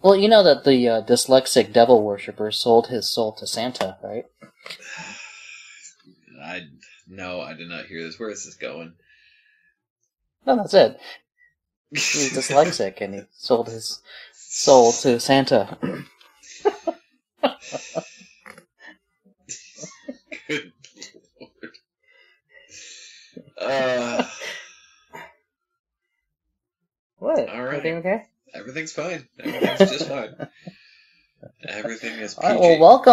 Well, you know that the dyslexic devil worshipper sold his soul to Santa, right? No, I did not hear this. Where is this going? No, that's it. He's dyslexic, and he sold his soul to Santa. Good Lord. What? All right. Everything okay? Everything's fine. Everything's just fine. Everything is PG. All right, well,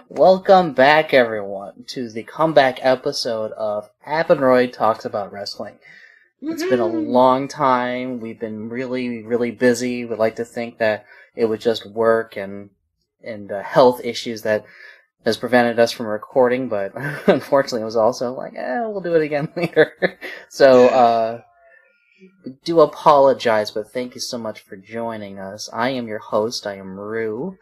welcome back, everyone, to the comeback episode of AppenRoid Talks About Wrestling. It's been a long time. We've been really, really busy. We'd like to think that it was just work and health issues that has prevented us from recording, but unfortunately it was also like, we'll do it again later. So, we do apologize, but thank you so much for joining us. I am your host. I am Rue.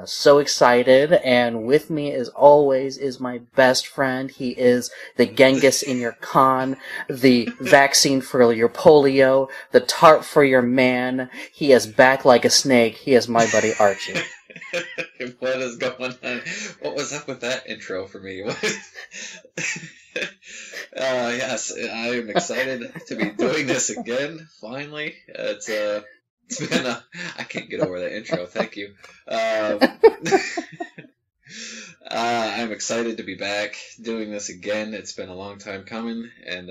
So excited, and with me, as always, is my best friend. He is the Genghis in your Khan, the vaccine for your polio, the tarp for your man. He is back like a snake. He is my buddy Archie. What is going on? What was up with that intro for me? Yes, I am excited to be doing this again, finally. It's been I can't get over that intro, thank you. I'm excited to be back doing this again. It's been a long time coming, and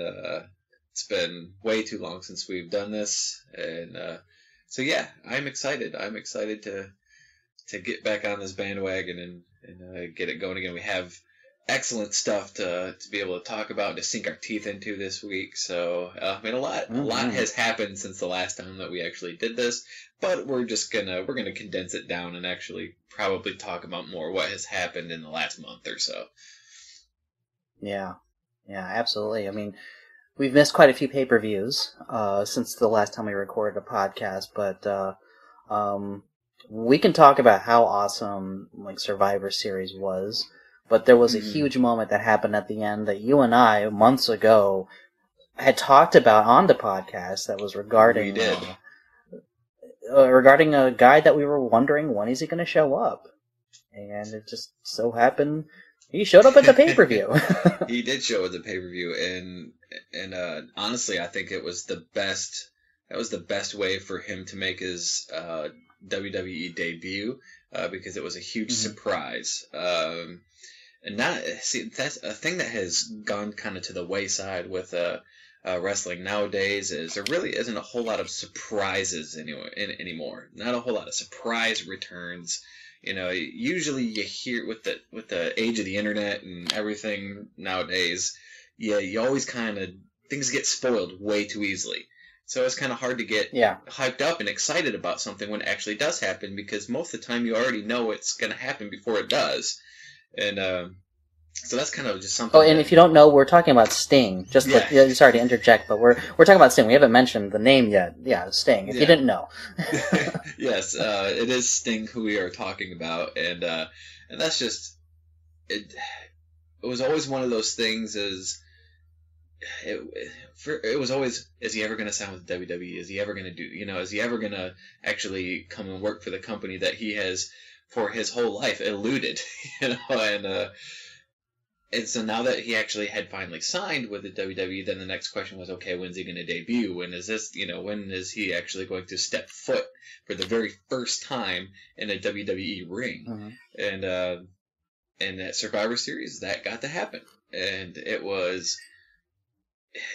it's been way too long since we've done this. And so yeah, I'm excited. I'm excited to get back on this bandwagon and get it going again. We have excellent stuff to be able to talk about and to sink our teeth into this week. So I mean, a lot has happened since the last time that we actually did this, but we're gonna condense it down and actually probably talk about more what has happened in the last month or so. Yeah, absolutely. I mean, we've missed quite a few pay-per-views since the last time we recorded a podcast, but we can talk about how awesome like Survivor Series was. But there was a huge moment that happened at the end that you and I, months ago, had talked about on the podcast that was regarding regarding a guy that we were wondering when is he going to show up. And it just so happened he showed up at the pay-per-view. He did show at the pay-per-view, and honestly, I think it was the best. That was the best way for him to make his WWE debut because it was a huge surprise. And that's a thing that has gone kind of to the wayside with wrestling nowadays. Is there really isn't a whole lot of surprises anymore. Not a whole lot of surprise returns. You know, usually you hear with the age of the internet and everything nowadays. Yeah, you always kind of things get spoiled way too easily. So it's kind of hard to get hyped up and excited about something when it actually does happen, because most of the time you already know it's going to happen before it does. And so that's kind of just something. Oh, and if you don't know, we're talking about Sting. Sorry to interject, but we're talking about Sting. We haven't mentioned the name yet. Yeah, Sting. If you didn't know. Yes, it is Sting who we are talking about, and that's just it. It was always one of those things. It was always, is he ever going to sign with WWE? Is he ever going to do? Is he ever going to actually come and work for the company that he has for his whole life eluded? And so now that he actually had finally signed with the WWE, then the next question was, okay, when's he going to debut? When is he actually going to step foot for the very first time in a WWE ring? And at Survivor Series, that got to happen. And it was,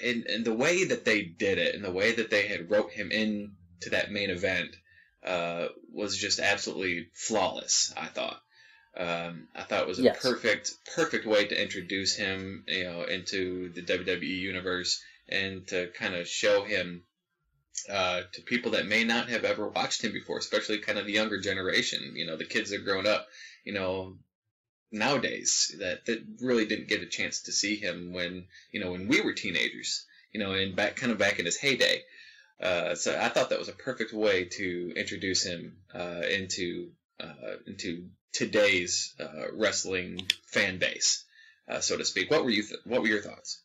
in the way that they did it, and the way that they had wrote him into that main event, was just absolutely flawless, I thought. I thought it was a perfect way to introduce him, into the WWE universe, and to kind of show him to people that may not have ever watched him before, especially kind of the younger generation. The kids that are growing up, nowadays that really didn't get a chance to see him when we were teenagers, and back in his heyday. So I thought that was a perfect way to introduce him into today's wrestling fan base, so to speak. What were your thoughts?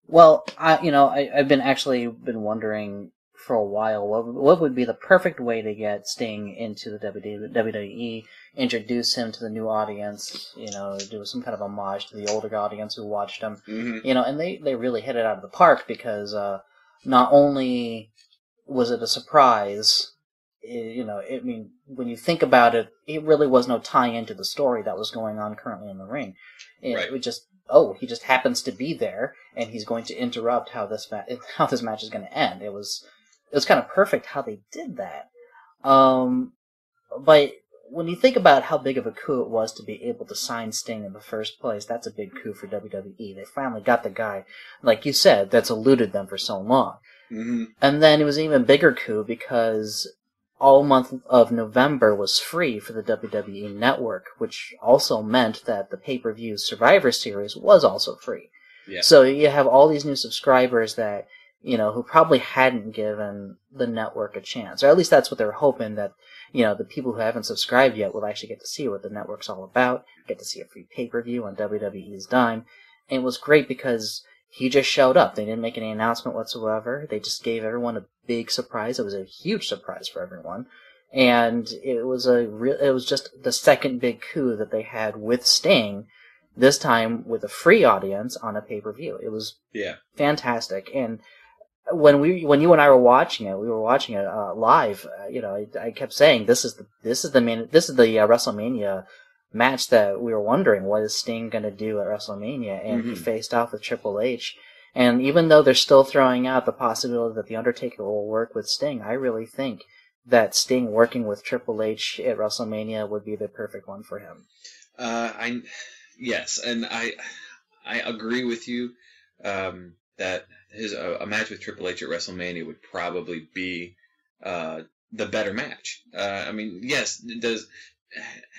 Well, I've been wondering for a while, what would be the perfect way to get Sting into the WWE, introduce him to the new audience, do some kind of homage to the older audience who watched him, and they really hit it out of the park because not only was it a surprise, when you think about it, it really was no tie-in to the story that was going on currently in the ring. It would just, he just happens to be there, and he's going to interrupt how this match is going to end. It was kind of perfect how they did that. But when you think about how big of a coup it was to be able to sign Sting in the first place, that's a big coup for WWE. They finally got the guy, like you said, that's eluded them for so long. Mm-hmm. And then it was an even bigger coup because all month of November was free for the WWE Network, which also meant that the pay-per-view Survivor Series was also free. Yeah. So you have all these new subscribers that, who probably hadn't given the network a chance. Or at least that's what they were hoping, that, the people who haven't subscribed yet will actually get to see what the network's all about, get to see a free pay-per-view on WWE's dime. And it was great because he just showed up. They didn't make any announcement whatsoever. They just gave everyone a big surprise. It was a huge surprise for everyone. And it was just the second big coup that they had with Sting, this time with a free audience on a pay-per-view. It was fantastic. And when you and I were watching it, live. I kept saying this is the WrestleMania match that we were wondering, what is Sting going to do at WrestleMania? And he faced off with Triple H. And even though they're still throwing out the possibility that The Undertaker will work with Sting, I really think that Sting working with Triple H at WrestleMania would be the perfect one for him. Yes, and I agree with you that a match with Triple H at WrestleMania would probably be the better match. Yes,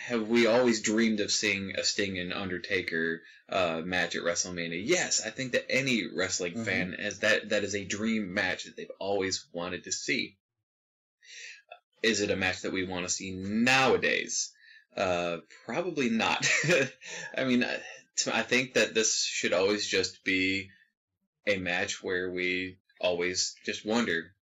have we always dreamed of seeing a Sting and Undertaker match at WrestleMania? Yes, I think that any wrestling fan has that is a dream match that they've always wanted to see. Is it a match that we want to see nowadays? Probably not. I think that this should always just be a match where we always just wonder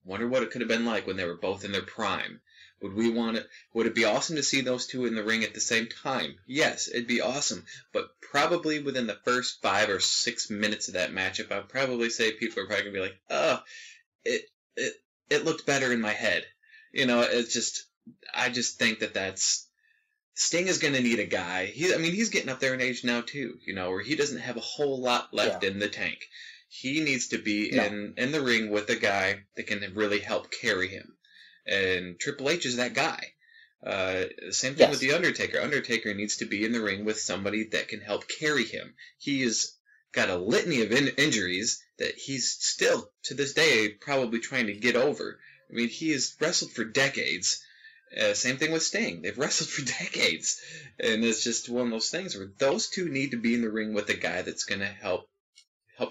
what it could have been like when they were both in their prime. Would it be awesome to see those two in the ring at the same time? Yes, it'd be awesome. But probably within the first 5 or 6 minutes of that matchup, I'd probably say people are probably going to be like, oh, it looked better in my head. I just think that's... Sting is going to need a guy. He's getting up there in age now too, where he doesn't have a whole lot left in the tank. He needs to be in the ring with a guy that can really help carry him. And Triple H is that guy. Same thing with The Undertaker. Undertaker needs to be in the ring with somebody that can help carry him. He has got a litany of injuries that he's still, to this day, probably trying to get over. He has wrestled for decades. Same thing with Sting. They've wrestled for decades. And it's just one of those things where those two need to be in the ring with a guy that's going to help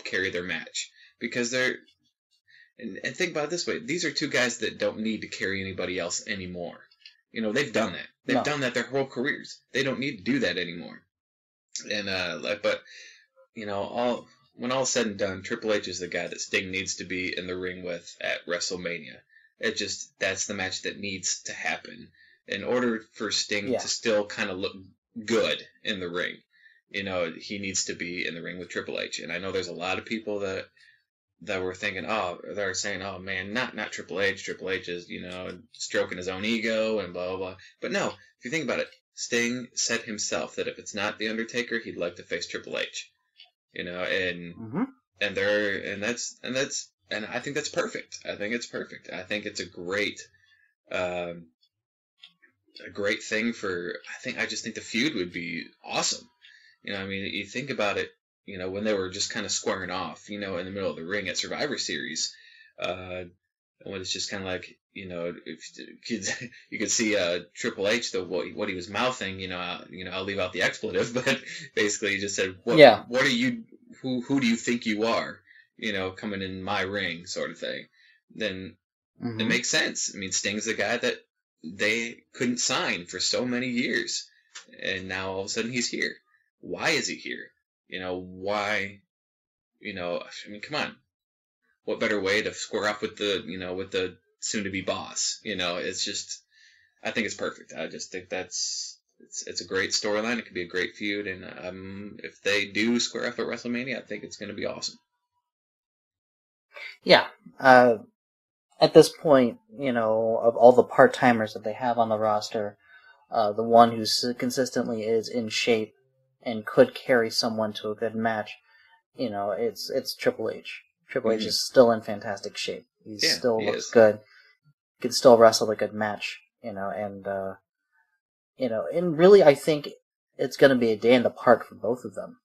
carry their match. Because they're... And think about it this way. These are two guys that don't need to carry anybody else anymore. They've done that. They've done that their whole careers. They don't need to do that anymore. And, when all is said and done, Triple H is the guy that Sting needs to be in the ring with at WrestleMania. That's the match that needs to happen. In order for Sting to still kind of look good in the ring, he needs to be in the ring with Triple H. And I know there's a lot of people that were thinking, they're saying, oh man, not Triple H. Triple H is, stroking his own ego and blah, blah, blah. But no, if you think about it, Sting said himself that if it's not The Undertaker, he'd like to face Triple H. And I think that's perfect. I think it's perfect. I think it's a great thing for. I just think the feud would be awesome. You think about it. When they were just kind of squaring off, in the middle of the ring at Survivor Series, when it's just kind of like, if you could see Triple H, what he was mouthing, I'll leave out the expletive, but basically he just said, what are you, who do you think you are, coming in my ring, sort of thing. Then it makes sense. Sting's the guy that they couldn't sign for so many years, and now all of a sudden he's here. Why is he here? Why? Come on. what better way to square off with the soon-to-be boss? It's just, I think it's perfect. I just think it's a great storyline. It could be a great feud, and if they do square off at WrestleMania, I think it's going to be awesome. Yeah. At this point, of all the part-timers that they have on the roster, the one who consistently is in shape and could carry someone to a good match, it's Triple H. Triple H is still in fantastic shape. He still looks good. He can still wrestle a good match, and really I think it's going to be a day in the park for both of them.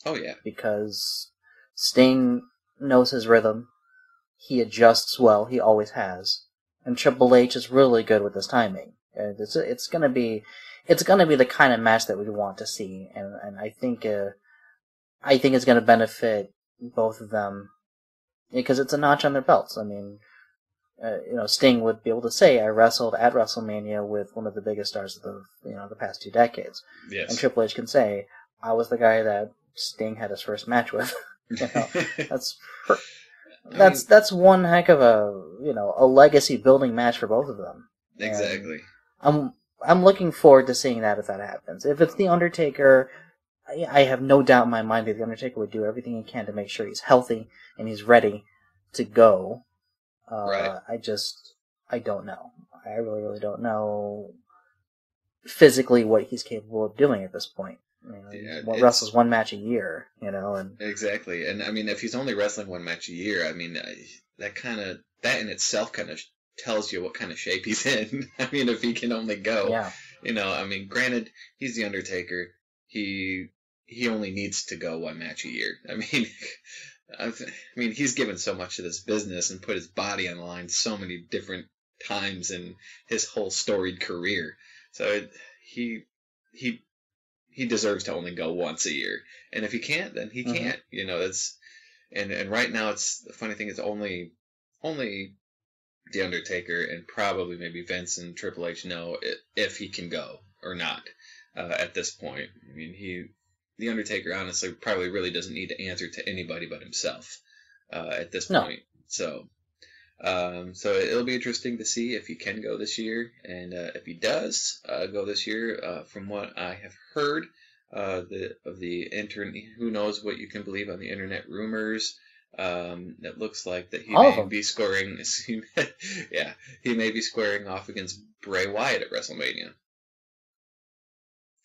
Oh, yeah. Because Sting knows his rhythm. He adjusts well. He always has. And Triple H is really good with his timing. It's going to be the kind of match that we want to see, and I think it's going to benefit both of them because it's a notch on their belts. I mean, Sting would be able to say, "I wrestled at WrestleMania with one of the biggest stars of the past 2 decades." Yes. And Triple H can say, "I was the guy that Sting had his first match with." That's one heck of a legacy building match for both of them. Exactly. And I'm looking forward to seeing that if that happens. If it's The Undertaker, I have no doubt in my mind that The Undertaker would do everything he can to make sure he's healthy and he's ready to go. Right. I don't know. I really, really don't know physically what he's capable of doing at this point. He wrestles one match a year, and exactly. And I mean, if he's only wrestling one match a year, I mean, that in itself kind of tells you what kind of shape he's in. I mean, if he can only go, I mean, granted, he's the Undertaker. He only needs to go one match a year. I mean, he's given so much to this business and put his body on the line so many different times in his whole storied career. So he deserves to only go once a year. And if he can't, then he can't. That's and right now it's the funny thing is only The Undertaker and probably maybe Vince and Triple H know if he can go or not at this point. I mean, The Undertaker honestly probably really doesn't need to answer to anybody but himself at this point. So it'll be interesting to see if he can go this year, and if he does go this year, from what I have heard of the internet, who knows what you can believe on the internet rumors. It looks like that he may be scoring. He may be squaring off against Bray Wyatt at WrestleMania.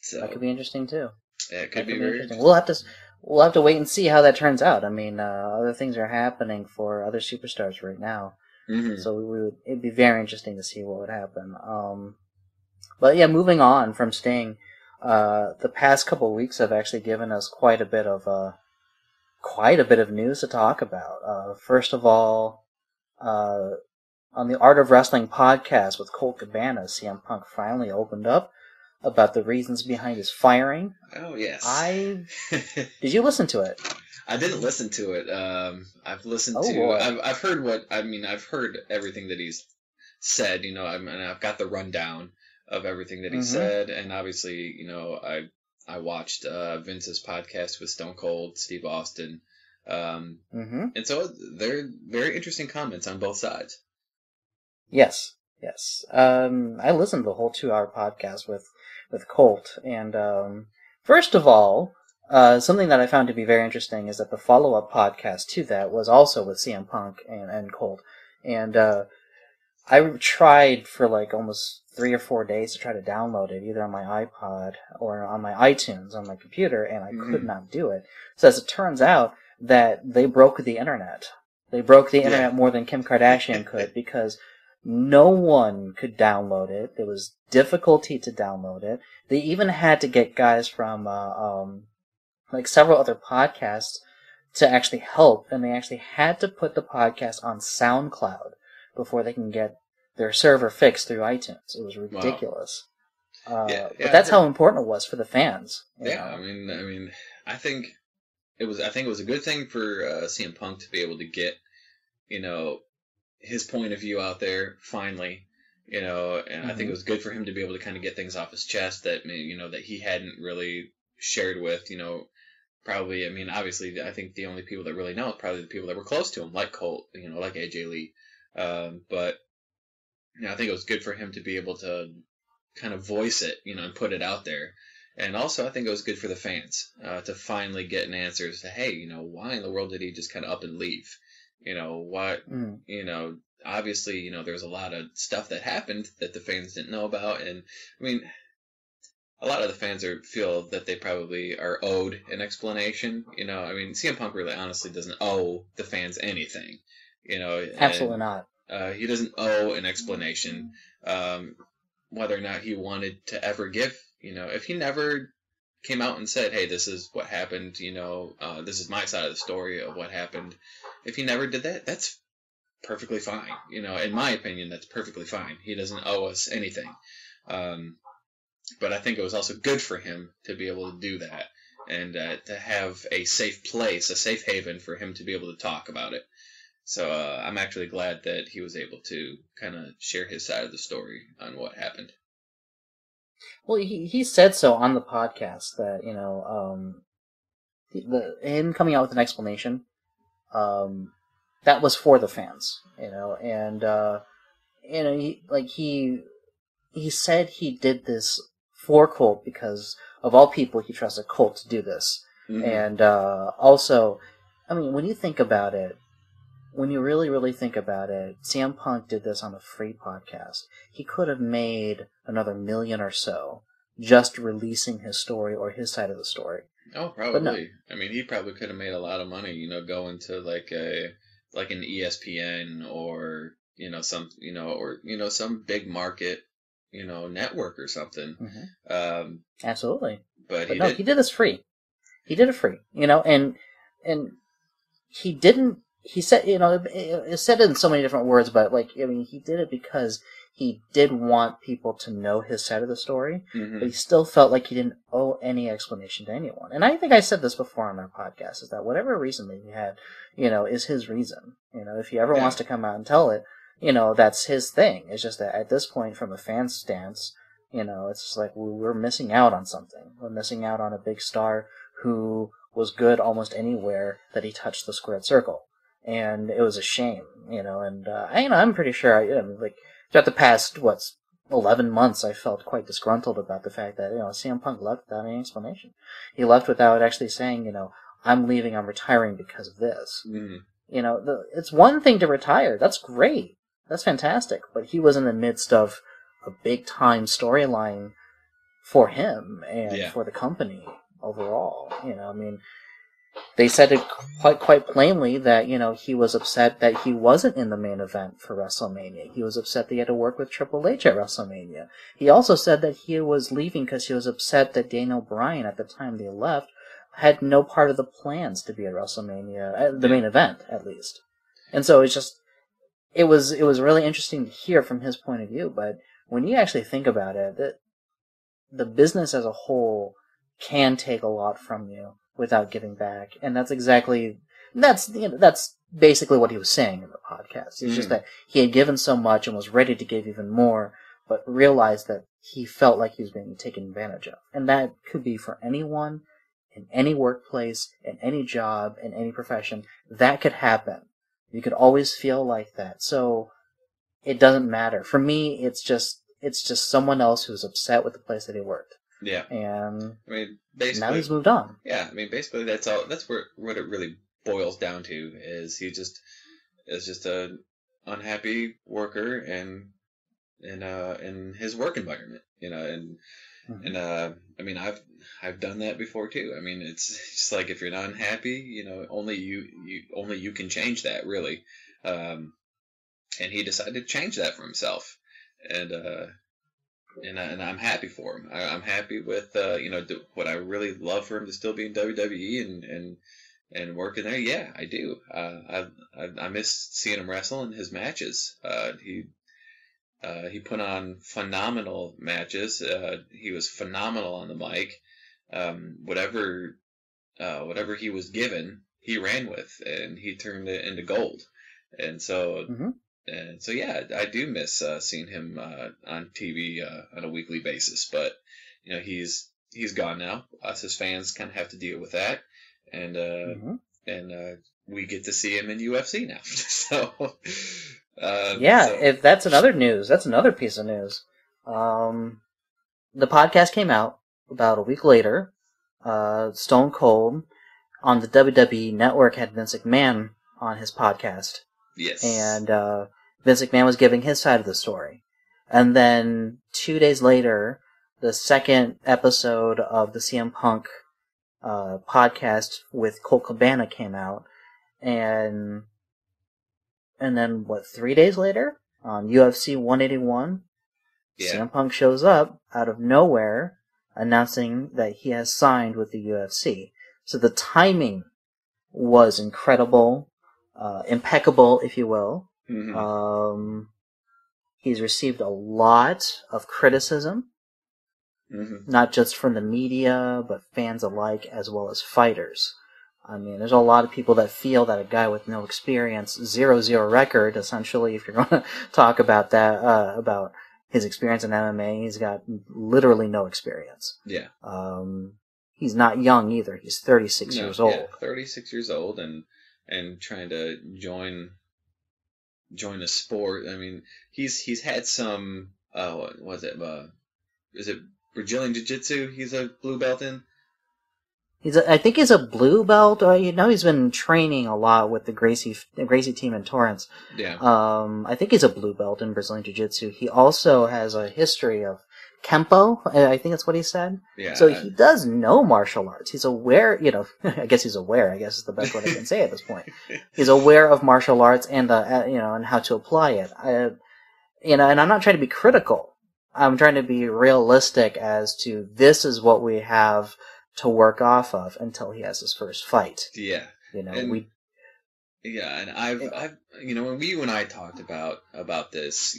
So that could be interesting too. Yeah, it could be very interesting. We'll have to wait and see how that turns out. I mean, other things are happening for other superstars right now, so it'd be very interesting to see what would happen. But yeah, moving on from Sting, the past couple of weeks have actually given us quite a bit of news to talk about. First of all, on the Art of Wrestling podcast with Colt Cabana, CM Punk finally opened up about the reasons behind his firing. Oh, yes. Did you listen to it? I didn't listen to it. I've listened to... I've heard I've heard everything that he's said, and I've got the rundown of everything that he said, and obviously, I watched Vince's podcast with Stone Cold, Steve Austin, and so they're very interesting comments on both sides. Yes. I listened to the whole 2-hour podcast with Colt, and first of all, something that I found to be very interesting is that the follow-up podcast to that was also with CM Punk and Colt, and I tried for like almost 3 or 4 days to try to download it, either on my iPod or on my iTunes on my computer, and I could not do it. So as it turns out, that they broke the internet. They broke the internet more than Kim Kardashian could, because no one could download it. There was difficulty to download it. They even had to get guys from like several other podcasts to actually help, and they actually had to put the podcast on SoundCloud before they can get their server fixed through iTunes. It was ridiculous. Wow. But that's how important it was for the fans. I mean, I think it was a good thing for CM Punk to be able to get, his point of view out there finally, and I think it was good for him to be able to kind of get things off his chest that, that he hadn't really shared with, probably, I mean, obviously, I think the only people that really know is probably the people that were close to him, like Colt, like AJ Lee. But I think it was good for him to be able to kind of voice it, and put it out there. And also, I think it was good for the fans to finally get an answer as to, hey, why in the world did he just kind of up and leave? What, obviously, there's a lot of stuff that happened that the fans didn't know about. And, I mean, a lot of the fans feel that they probably are owed an explanation. I mean, CM Punk really honestly doesn't owe the fans anything. Absolutely not. He doesn't owe an explanation. Whether or not he wanted to ever give, if he never came out and said, hey, this is what happened, this is my side of the story of what happened. If he never did that, that's perfectly fine. In my opinion, that's perfectly fine. He doesn't owe us anything. But I think it was also good for him to be able to do that and to have a safe place, a safe haven for him to be able to talk about it. So I'm actually glad that he was able to kind of share his side of the story on what happened. Well, he said so on the podcast that, him coming out with an explanation, that was for the fans, and, he said he did this for Colt because, of all people, he trusted Colt to do this. Mm-hmm. And also, I mean, when you think about it, when you really, really think about it, CM Punk did this on a free podcast. He could have made another $1 million or so just releasing his story or his side of the story. Oh, probably. No. I mean, he probably could have made a lot of money, going to like an ESPN or some big market, network or something. Mm-hmm. Absolutely. But he did this free. He did it free, and he didn't. He said, it said it in so many different words, but he did it because he did want people to know his side of the story, mm-hmm. but he still felt like he didn't owe any explanation to anyone. And I think I said this before on our podcast, is that whatever reason that he had, is his reason. If he ever wants to come out and tell it, that's his thing. It's just that at this point, from a fan's stance, it's just like we're missing out on something. We're missing out on a big star who was good almost anywhere that he touched the squared circle. And it was a shame, and I'm pretty sure, throughout the past, 11 months, I felt quite disgruntled about the fact that, CM Punk left without any explanation. He left without actually saying, I'm leaving, I'm retiring because of this. Mm. It's one thing to retire. That's great. That's fantastic. But he was in the midst of a big-time storyline for him and for the company overall. They said it quite plainly that, he was upset that he wasn't in the main event for WrestleMania. He was upset that he had to work with Triple H at WrestleMania. He also said that he was leaving because he was upset that Daniel Bryan, at the time they left, had no part of the plans to be at WrestleMania, the main event, at least. And so it was really interesting to hear from his point of view, but when you actually think about it, the business as a whole can take a lot from you without giving back, and that's basically what he was saying in the podcast. It's just that he had given so much and was ready to give even more, but realized that he felt like he was being taken advantage of. And that could be for anyone, in any workplace, in any job, in any profession. That could happen. You could always feel like that. So it doesn't matter. For me, it's just someone else who's upset with the place that he worked. Yeah. And basically, now he's moved on. Yeah, basically that's all. That's what it really boils down to. Is he is just a unhappy worker in his work environment, and I've done that before too. It's just like, if you're not unhappy, only you can change that, really. And he decided to change that for himself, and I'm happy for him. I'm happy with what I really love for him to still be in WWE and working there. Yeah, I do. I miss seeing him wrestle in his matches. He put on phenomenal matches. He was phenomenal on the mic. Whatever he was given, he ran with, and he turned it into gold. And so. Mm-hmm. And so, yeah, I do miss seeing him on TV on a weekly basis. But, he's gone now. Us as fans kind of have to deal with that. and we get to see him in UFC now. Yeah, So if that's another news. That's another piece of news. The podcast came out about a week later. Stone Cold on the WWE Network had Vince McMahon on his podcast. yes, And Vince McMahon was giving his side of the story. And then 2 days later, the second episode of the CM Punk podcast with Colt Cabana came out. And then, 3 days later, on UFC 181, CM Punk shows up out of nowhere announcing that he has signed with the UFC. So the timing was incredible, impeccable, if you will. Mm-hmm. He's received a lot of criticism, not just from the media, but fans alike, as well as fighters. I mean, there's a lot of people that feel that a guy with no experience, 0-0 record, essentially, if you're going to talk about that, about his experience in MMA, he's got literally no experience. Yeah. He's not young either. He's 36 years old. Yeah, 36 years old and trying to join a sport. I mean, he's had some, what was it, is it Brazilian Jiu-Jitsu he's a blue belt in? I think he's a blue belt, or he's been training a lot with the Gracie team in Torrance. Yeah. I think he's a blue belt in Brazilian Jiu-Jitsu. He also has a history of Kempo, I think that's what he said. Yeah. So he does know martial arts. He's aware, I guess he's aware, I guess is the best way I can say at this point. He's aware of martial arts and and how to apply it. And I'm not trying to be critical. I'm trying to be realistic as to this is what we have to work off of until he has his first fight. Yeah. And I've when you and I talked about this,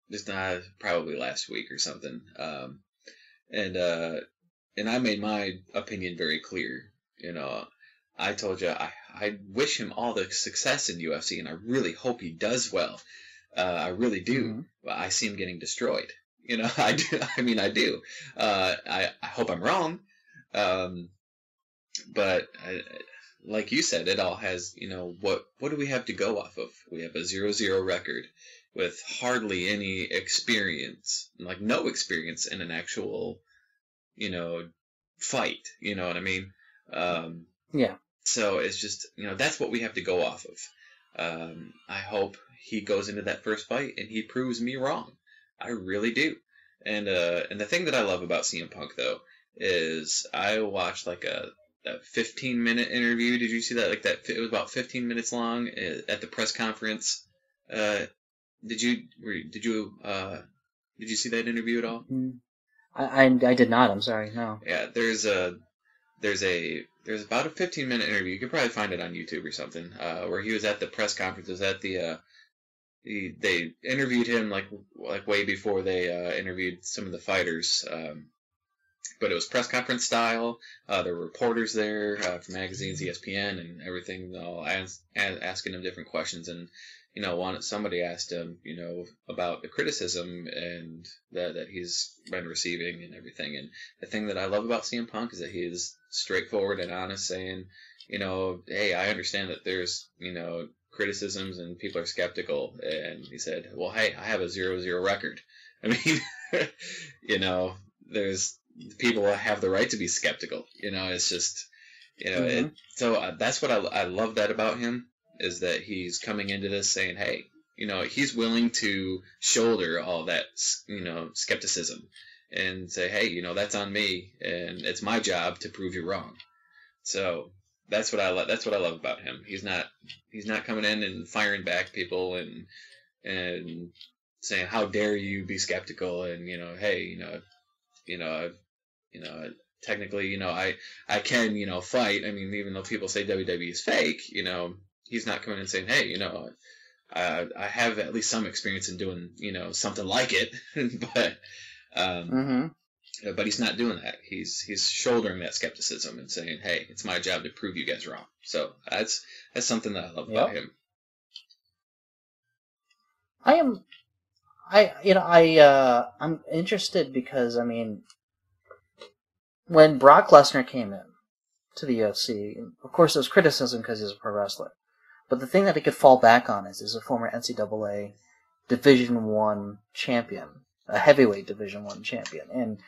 just not probably last week or something, and I made my opinion very clear. I told you I wish him all the success in UFC, and I really hope he does well. I really do. Mm-hmm. But I see him getting destroyed. I do. I mean, I do. I hope I'm wrong. But like you said, it all has, what do we have to go off of? We have a 0-0 record with hardly any experience, like no experience in an actual, fight. You know what I mean? Yeah. So it's just, that's what we have to go off of. I hope he goes into that first fight and he proves me wrong. I really do. And the thing that I love about CM Punk, though, is I watched like a 15-minute interview. Did you see that? Like that, it was about 15 minutes long at the press conference. Did you see that interview at all? I did not. I'm sorry. No. Yeah, there's about a 15-minute interview. You could probably find it on YouTube or something. Where he was at the press conference. It was at the they interviewed him like way before they interviewed some of the fighters. But it was press conference style. There were reporters there from magazines, ESPN, and everything, all asking him different questions. And somebody asked him, about the criticism and that he's been receiving and everything. And the thing that I love about CM Punk is that he is straightforward and honest, saying, hey, I understand that there's criticisms and people are skeptical. And he said, well, hey, I have a 0-0 record. I mean, there's people have the right to be skeptical. It's just, mm-hmm. So that's what I love that about him, is that he's coming into this saying, hey, he's willing to shoulder all that, skepticism and say, hey, that's on me and it's my job to prove you wrong. So that's what I love. That's what I love about him. He's not coming in and firing back people and saying, how dare you be skeptical, and hey, technically, I can, fight. I mean, even though people say WWE is fake, he's not coming in and saying, hey, I have at least some experience in doing, something like it, but mm-hmm. But he's not doing that. He's shouldering that skepticism and saying, hey, it's my job to prove you guys wrong. So that's something that I love about him. I'm interested because, I mean, when Brock Lesnar came in, to the UFC. Of course, there's criticism because he's a pro wrestler. But the thing that he could fall back on is a former NCAA Division I champion, a heavyweight Division I champion. And,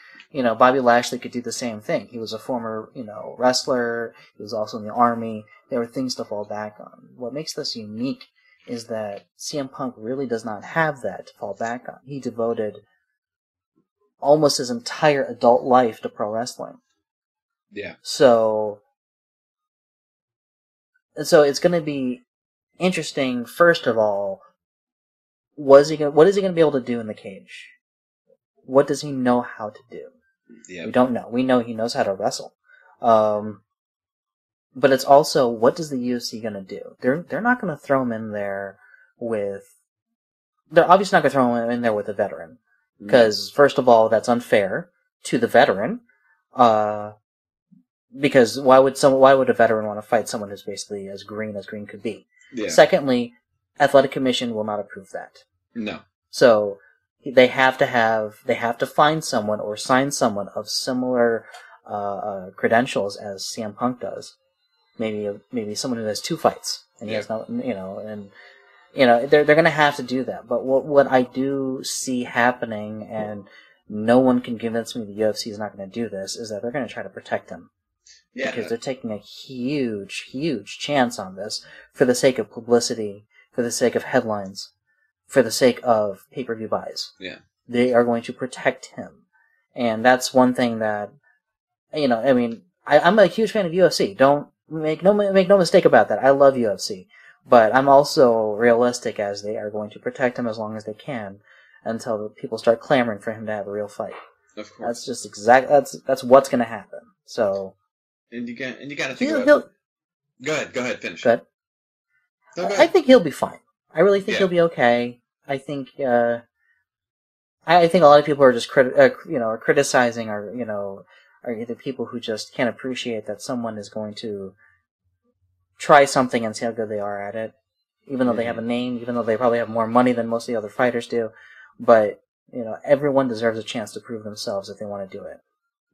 Bobby Lashley could do the same thing. He was a former, wrestler. He was also in the Army. There were things to fall back on. What makes this unique is that CM Punk really does not have that to fall back on. He devoted almost his entire adult life to pro wrestling. Yeah. So it's going to be interesting, first of all, what is he going to be able to do in the cage? What does he know how to do? Yep. We don't know. We know he knows how to wrestle. But it's also, what is the UFC going to do? They're not going to throw him in there with... They're obviously not going to throw him in there with a veteran. Because, first of all, that's unfair to the veteran. Because why would a veteran want to fight someone who's basically as green could be? Yeah. Secondly, Athletic Commission will not approve that. No. So they have to find someone or sign someone of similar credentials as CM Punk does. Maybe someone who has 2 fights and he has no, they're going to have to do that. But what I do see happening, and no one can convince me the UFC is not going to do this, is that they're going to try to protect him. Yeah. Because they're taking a huge, huge chance on this for the sake of publicity, for the sake of headlines, for the sake of pay-per-view buys. Yeah. They are going to protect him. And that's one thing that, I'm a huge fan of UFC. Don't make no mistake about that. I love UFC. But I'm also realistic, as they are going to protect him as long as they can until people start clamoring for him to have a real fight. Of course. That's just that's what's going to happen. So... And you got to think about... Go ahead, finish. Good. No, go ahead. I think he'll be fine. I really think he'll be okay. I think a lot of people are just criticizing are the people who just can't appreciate that someone is going to try something and see how good they are at it, even though they have a name, even though they probably have more money than most of the other fighters do. But everyone deserves a chance to prove themselves if they want to do it.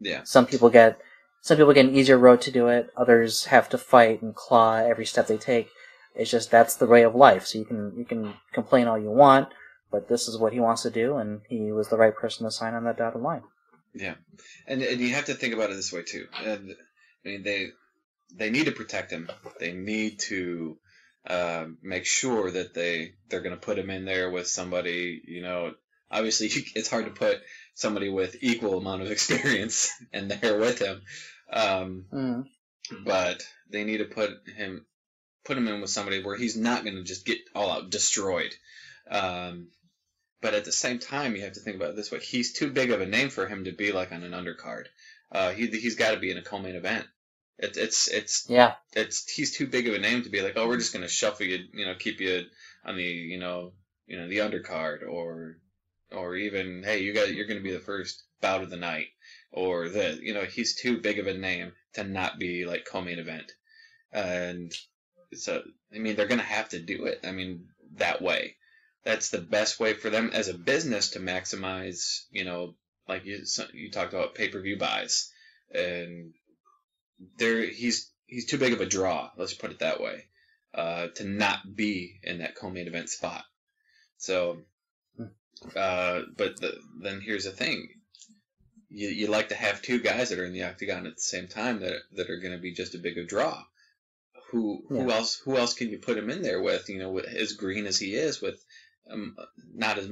Yeah. Some people get an easier road to do it. Others have to fight and claw every step they take. It's just, that's the way of life. So you can complain all you want, but this is what he wants to do, and he was the right person to sign on that dotted line. Yeah, and you have to think about it this way too. They need to protect him. They need to make sure that they're going to put him in there with somebody. Obviously it's hard to put somebody with equal amount of experience in there with him. But they need to put him in with somebody where he's not going to just get all out destroyed. But at the same time, you have to think about it this way: he's too big of a name for him to be like on an undercard. He's got to be in a co-main event. He's too big of a name to be like, oh, we're just going to shuffle you, keep you on the the undercard, or even, hey, you're going to be the first bout of the night, or he's too big of a name to not be like co-main event. And so, they're going to have to do it. That way. That's the best way for them as a business to maximize, like you talked about pay-per-view buys. And he's too big of a draw, let's put it that way, to not be in that co-main event spot. So, then here's the thing. You like to have 2 guys that are in the octagon at the same time that are going to be just a big a draw. Who else can you put him in there with? As green as he is, with not as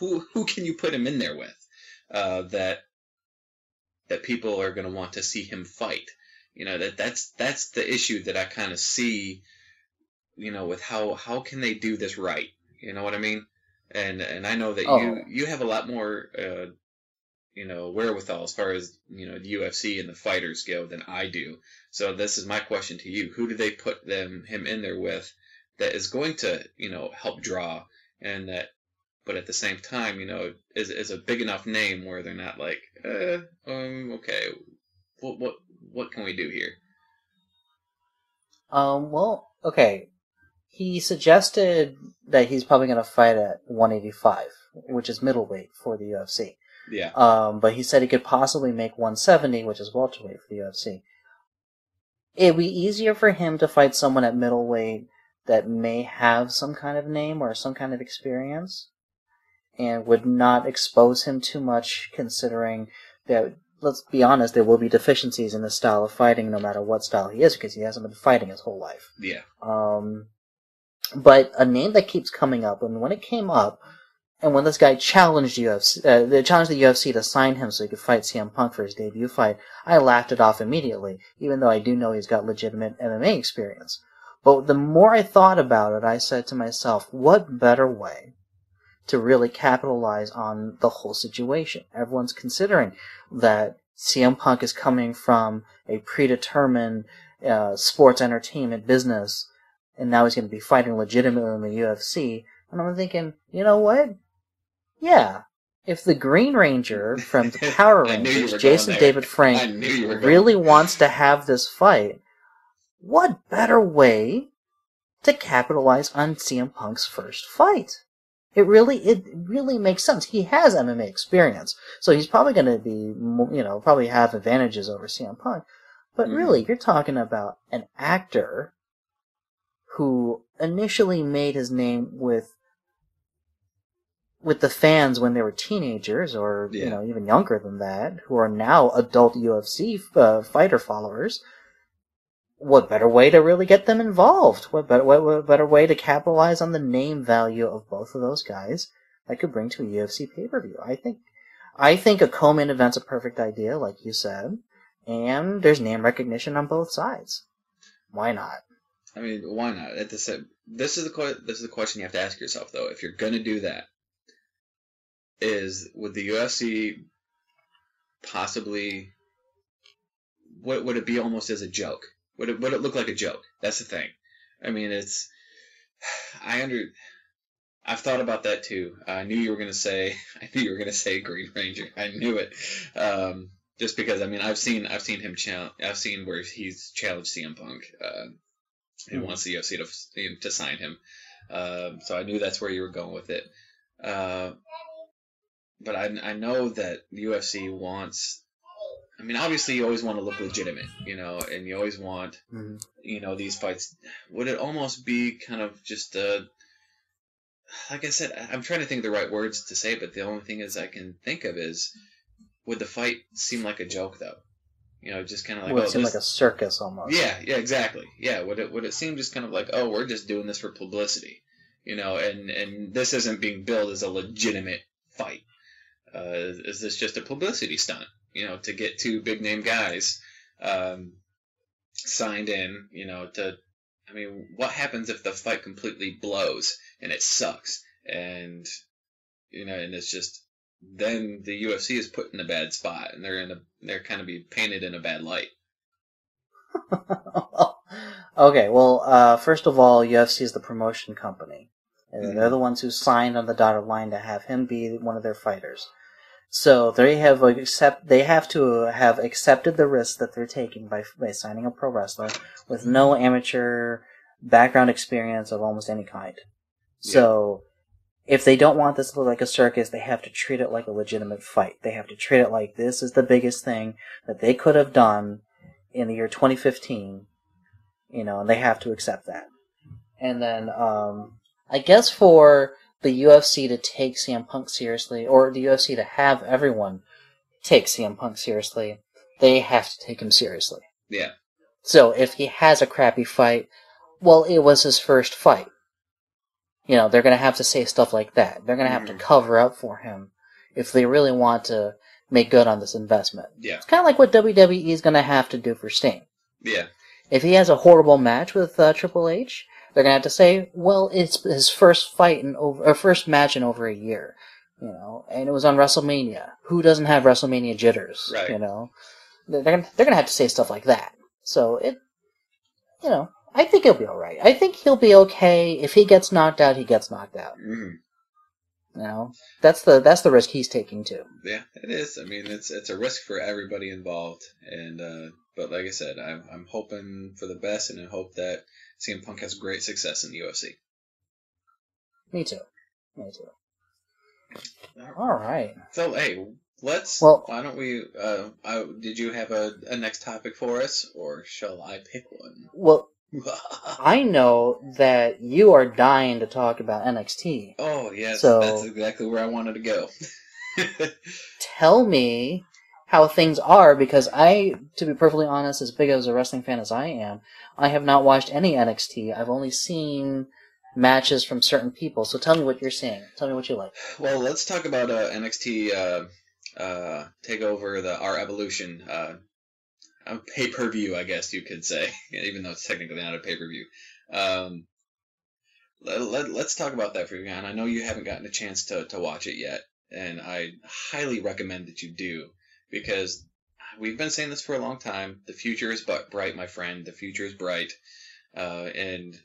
who can you put him in there with that people are going to want to see him fight? That's the issue that I kind of see. With how can they do this right? You know what I mean? And I know that you have a lot more wherewithal as far as the UFC and the fighters go than I do. So this is my question to you: who do they put him in there with that is going to help draw, and that, but at the same time is a big enough name where they're not like okay, what can we do here? Well, okay. He suggested that he's probably going to fight at 185, which is middleweight for the UFC. Yeah. But he said he could possibly make 170, which is welterweight for the UFC. it'd be easier for him to fight someone at middleweight that may have some kind of name or some kind of experience, and would not expose him too much, considering that, let's be honest, there will be deficiencies in his style of fighting no matter what style he is, because he hasn't been fighting his whole life. Yeah. But a name that keeps coming up, and when it came up, and when this guy challenged they challenged the UFC to sign him so he could fight CM Punk for his debut fight, I laughed it off immediately, even though I do know he's got legitimate MMA experience. But the more I thought about it, I said to myself, what better way to really capitalize on the whole situation? Everyone's considering that CM Punk is coming from a predetermined sports entertainment business, and now he's going to be fighting legitimately in the UFC. And I'm thinking, you know what? Yeah, if the Green Ranger from the Power Rangers, Jason David Frank, really wants to have this fight, what better way to capitalize on CM Punk's first fight? It really makes sense. He has MMA experience, so he's probably going to be, probably have advantages over CM Punk. But really, you're talking about an actor who initially made his name with the fans when they were teenagers, or even younger than that, who are now adult UFC fighter followers. What better way to really get them involved? What better way to capitalize on the name value of both of those guys that could bring to a UFC pay-per-view? I think a co-main event's a perfect idea, like you said, and there's name recognition on both sides. Why not? I mean, why not? This is the question you have to ask yourself, though. If you're gonna do that, would the UFC possibly, would it be almost as a joke? Would it look like a joke? That's the thing. I mean, I've thought about that too. I knew you were gonna say Green Ranger. I knew it. Just because, I mean, I've seen him I've seen where he's challenged CM Punk. He wants the UFC to sign him. So I knew that's where you were going with it. But I know that the UFC wants. I mean, obviously, you always want to look legitimate, and you always want, these fights. Would it almost be kind of just like I said, I'm trying to think of the right words to say, but the only thing I can think of is, would the fight seem like a joke, though? Just kind of like, would it seem like a circus almost? Yeah, exactly. Yeah, would it seem just kind of like, oh, we're just doing this for publicity, and this isn't being billed as a legitimate fight. Is this just a publicity stunt? To get two big name guys signed in, I mean, what happens if the fight completely blows and it sucks, and and it's just, then the UFC is put in a bad spot, and they're kind of be painted in a bad light. Okay, well, first of all, UFC is the promotion company, and they're the ones who signed on the dotted line to have him be one of their fighters. So they have to have accepted the risk that they're taking by signing a pro wrestler with no amateur background experience of almost any kind. Yeah. So if they don't want this to look like a circus, they have to treat it like a legitimate fight. They have to treat it like this is the biggest thing that they could have done in the year 2015, and they have to accept that. And then I guess for the UFC to take CM Punk seriously, or the UFC to have everyone take CM Punk seriously, they have to take him seriously. Yeah. So if he has a crappy fight, well, it was his first fight. They're going to have to say stuff like that. They're going to have to cover up for him if they really want to make good on this investment. Yeah. It's kind of like what WWE is going to have to do for Sting. Yeah. If he has a horrible match with Triple H, they're going to have to say, well, it's his first first match in over a year, and it was on WrestleMania. Who doesn't have WrestleMania jitters, right. They're going to have to say stuff like that. So I think he'll be all right. I think he'll be okay. If he gets knocked out, he gets knocked out. That's the risk he's taking too. Yeah, it is. I mean, it's a risk for everybody involved, and but like I said, I'm hoping for the best, and I hope that CM Punk has great success in the UFC. Me too. All right. So, hey, Well, why don't we, did you have a next topic for us, or shall I pick one? well, I know that you are dying to talk about NXT. Oh, yes, that's So exactly where I wanted to go. tell me how things are, because to be perfectly honest, as big as a wrestling fan as I am, I have not watched any NXT. I've only seen matches from certain people. So tell me what you're seeing. Tell me what you like. Well, let's talk about NXT Takeover the R Evolution pay-per-view, I guess you could say, even though it's technically not a pay-per-view. Um, let's talk about that for you, and I know you haven't gotten a chance to watch it yet, and I highly recommend that you do, because we've been saying this for a long time. The future is bright, my friend. The future is bright, and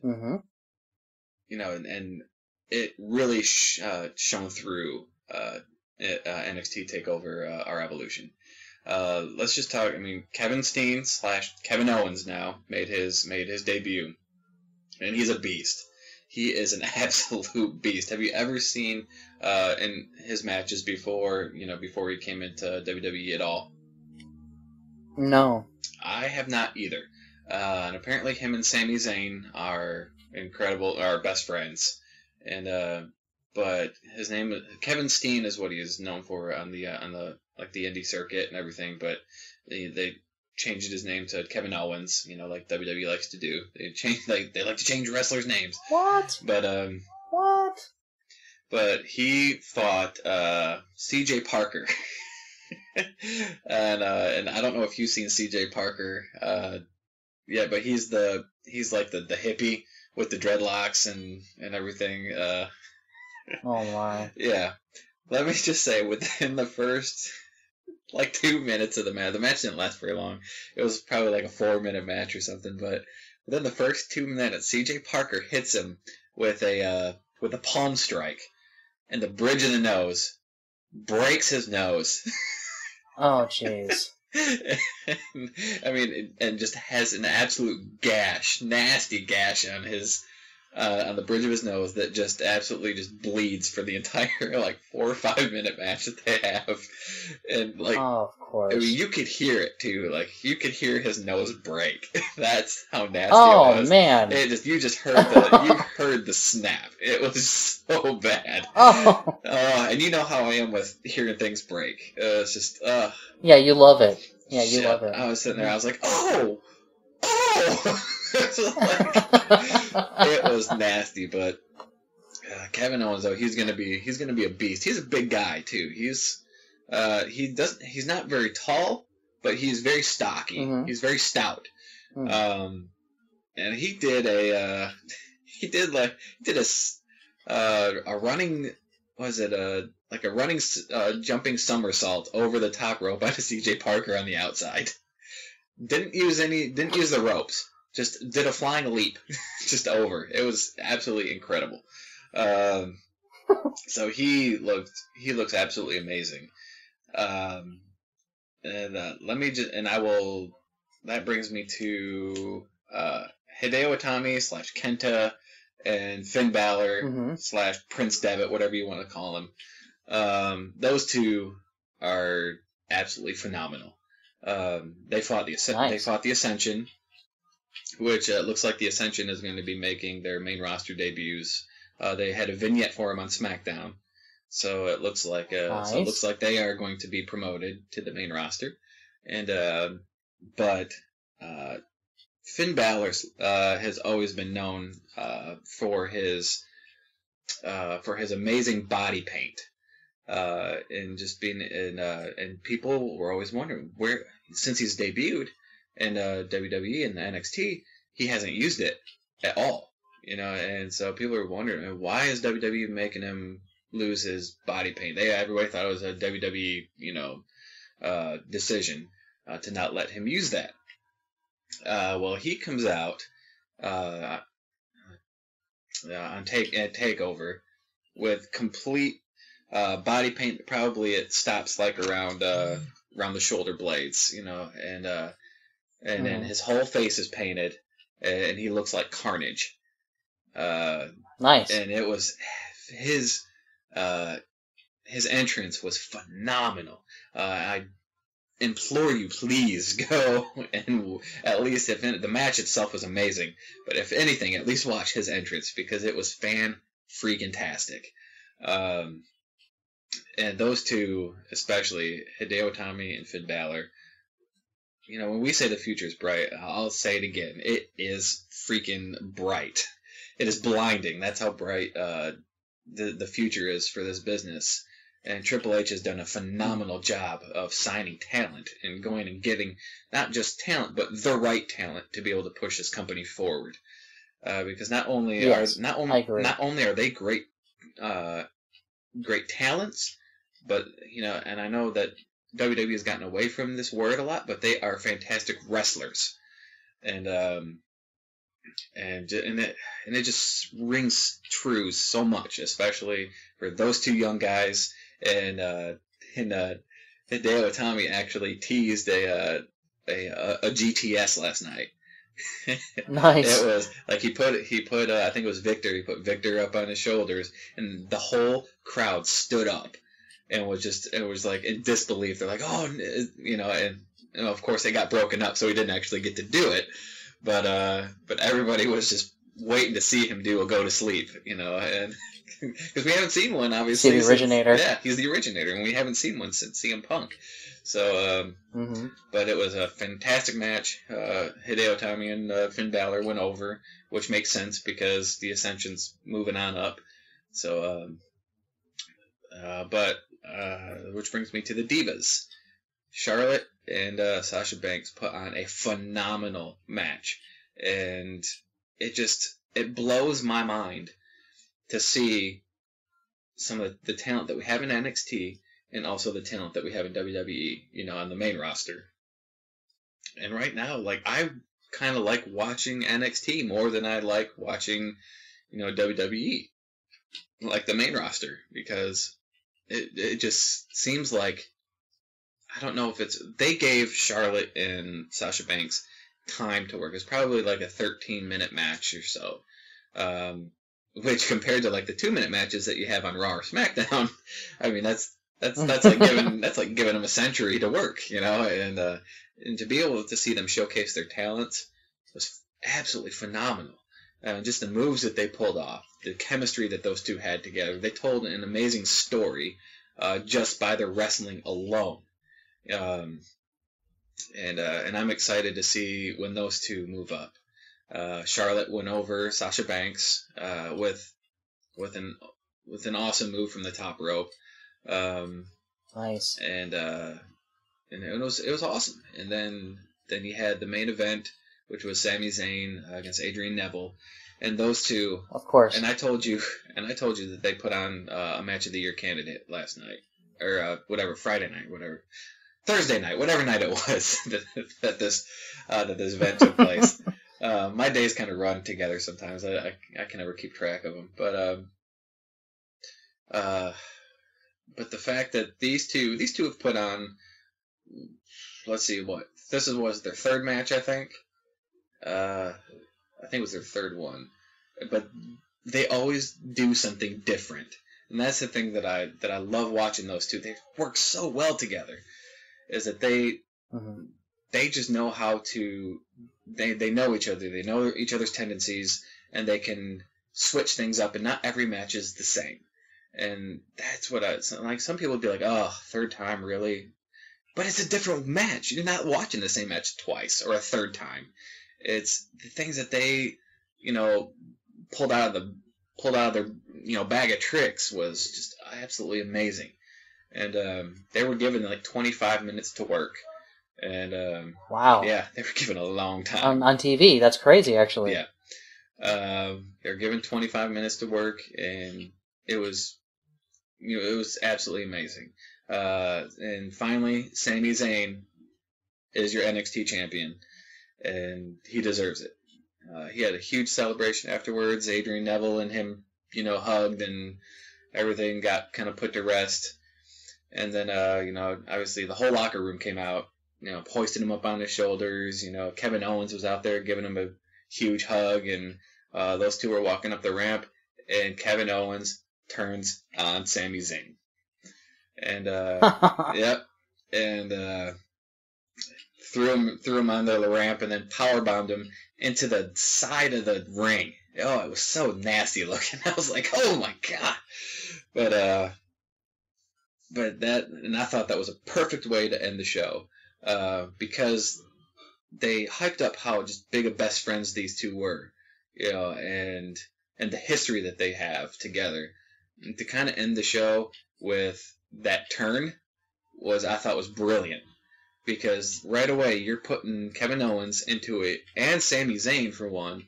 and it really shone through NXT Takeover R Evolution. Let's just talk. I mean, Kevin Steen / Kevin Owens now made his debut, and he's a beast. He is an absolute beast. Have you ever seen in his matches before? Before he came into WWE at all? No. I have not either. And apparently, him and Sami Zayn are best friends. And but his name Kevin Steen is what he is known for on the the indie circuit and everything. But they changed his name to Kevin Owens, like WWE likes to do. They like to change wrestlers' names. What? But What? But he fought C.J. Parker. And I don't know if you've seen C.J. Parker. Yeah, but he's like the hippie with the dreadlocks and everything. Oh my. Yeah. Let me just say, within the first 2 minutes of the match didn't last very long. It was probably like a 4-minute match or something, but within the first 2 minutes, CJ Parker hits him with a palm strike and the bridge of the nose, breaks his nose. Oh jeez. I mean, and just has an absolute gash, nasty gash on the bridge of his nose that just absolutely just bleeds for the entire 4 or 5 minute match that they have, and oh, of course. I mean, you could hear it too. You could hear his nose break. That's how nasty it was. Oh man! You just heard the snap. It was so bad. Oh. And you know how I am with hearing things break. It's just Yeah, you love it. Yeah, you shit. love it. I was sitting there. I was like, oh. It was nasty, but Kevin Owens though he's gonna be a beast. He's a big guy too. He's not very tall, but he's very stocky. Mm-hmm. He's very stout. Mm-hmm. And he did a running, was it a running jumping somersault over the top rope onto CJ Parker on the outside. Didn't use the ropes. Just did a flying leap, just over. It was absolutely incredible. So he looks absolutely amazing. That brings me to Hideo Itami / Kenta and Finn Balor / Prince Devitt, whatever you want to call him. Those two are absolutely phenomenal. They fought the Ascension, which looks like the Ascension is going to be making their main roster debuts. They had a vignette for them on SmackDown, so it looks like they are going to be promoted to the main roster. And but Finn Balor has always been known for his amazing body paint. And just being and people were always wondering where, since he's debuted in WWE and the NXT, he hasn't used it at all, and so people are wondering why is WWE making him lose his body paint. Everybody thought it was a WWE decision to not let him use that. Well, he comes out on Takeover with complete body paint. Probably it stops around the shoulder blades, and then his whole face is painted, and he looks like Carnage. Nice. And it was his his entrance was phenomenal. I implore you, please go and at least if the match itself was amazing, but if anything, at least watch his entrance because it was fan-freaking-tastic. And those two, especially Hideo Itami and Finn Balor, when we say the future is bright, I'll say it again. It is freaking bright. It is blinding. That's how bright the future is for this business. And Triple H has done a phenomenal job of signing talent and going and getting not just talent, but the right talent to be able to push this company forward. Because not only are they great talents, but and I know that WWE has gotten away from this word a lot, but they are fantastic wrestlers, and it just rings true so much, especially for those two young guys. And Hideo Itami actually teased a GTS last night. Nice. It was like he put I think it was Victor. He put Victor up on his shoulders, and the whole crowd stood up and was like in disbelief. They're like, oh, and of course they got broken up, so he didn't actually get to do it. But everybody was just waiting to see him do a go to sleep, and because we haven't seen one, obviously. He's the originator. He's the originator, and we haven't seen one since CM Punk. So, but it was a fantastic match. Hideo Itami and Finn Balor went over, which makes sense because the Ascension's moving on up. So, which brings me to the Divas. Charlotte and Sasha Banks put on a phenomenal match, and it blows my mind to see some of the talent that we have in NXT and also the talent that we have in WWE, on the main roster. And right now, I kind of like watching NXT more than I like watching, WWE, like the main roster, because it just seems like, I don't know if they gave Charlotte and Sasha Banks time to work. It's probably like a 13-minute match or so. Which compared to the 2-minute matches that you have on Raw or SmackDown, I mean that's like giving them a century to work, and to be able to see them showcase their talents was absolutely phenomenal. Just the moves that they pulled off, the chemistry that those two had together, they told an amazing story just by their wrestling alone. And I'm excited to see when those two move up. Charlotte went over Sasha Banks with an awesome move from the top rope. Nice. And it was awesome. And then you had the main event, which was Sami Zayn against Adrian Neville, and those two. Of course. And I told you that they put on a match of the year candidate last night, or Friday night, Thursday night, whatever night it was that this event took place. My days kind of run together sometimes. I can never keep track of them. But the fact that these two have put on, let's see, was their third match, I think. I think it was their third one. But they always do something different. And that's the thing that I love watching those two. They work so well together. Is that they just know how to. They know each other. They know each other's tendencies, and they can switch things up. And not every match is the same. And that's what some people would be like, oh, third time, really? But it's a different match. You're not watching the same match twice or a third time. It's the things that they, pulled out of their, bag of tricks was just absolutely amazing. And they were given 25 minutes to work. And wow. Yeah, they were given a long time. On TV, that's crazy, actually. Yeah. They were given 25 minutes to work, and it was absolutely amazing. And finally, Sami Zayn is your NXT champion, and he deserves it. He had a huge celebration afterwards. Adrian Neville and him, hugged, and everything got kind of put to rest. And then, obviously the whole locker room came out, hoisting him up on his shoulders. Kevin Owens was out there giving him a huge hug, and those two were walking up the ramp, and Kevin Owens turns on Sami Zayn. and yep, and threw him on the ramp, and then powerbombed him into the side of the ring. Oh, it was so nasty looking. I was like, oh my god. But I thought that was a perfect way to end the show, because they hyped up how just big of best friends these two were, and the history that they have together. And to kind of end the show with that turn I thought was brilliant, because right away you're putting Kevin Owens into it, and Sami Zayn for one,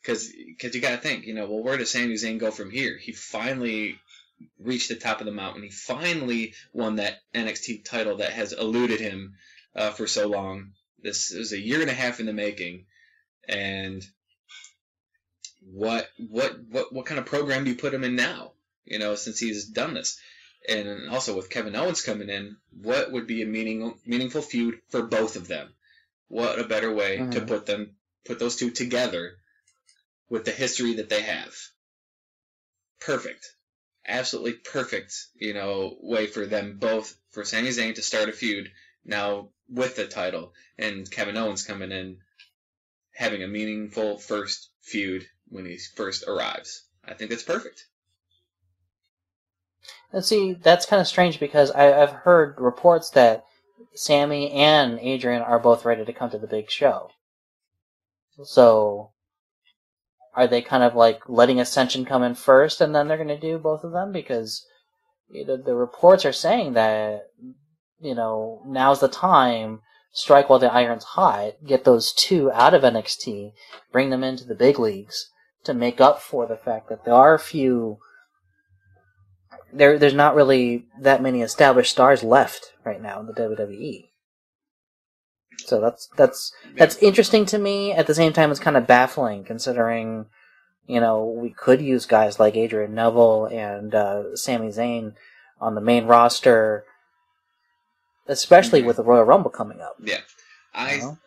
because you got to think, well, where does Sami Zayn go from here? He finally reached the top of the mountain. He finally won that NXT title that has eluded him for so long. This is a year and a half in the making, and what kind of program do you put him in now? Since he's done this, and also with Kevin Owens coming in, what would be a meaningful feud for both of them? What a better way to put those two together with the history that they have? Perfect. Absolutely perfect, way for them both, for Sami Zayn to start a feud now with the title, and Kevin Owens coming in having a meaningful first feud when he first arrives. I think that's perfect. And see, that's kind of strange, because I've heard reports that Sammy and Adrian are both ready to come to the big show. So, are they kind of like letting Ascension come in first, and then they're going to do both of them? Because the reports are saying that, now's the time, strike while the iron's hot, get those two out of NXT, bring them into the big leagues to make up for the fact that there are a few... There's not really that many established stars left right now in the WWE. So that's interesting to me. At the same time, it's kind of baffling, considering, we could use guys like Adrian Neville and Sami Zayn on the main roster, especially with the Royal Rumble coming up. Yeah.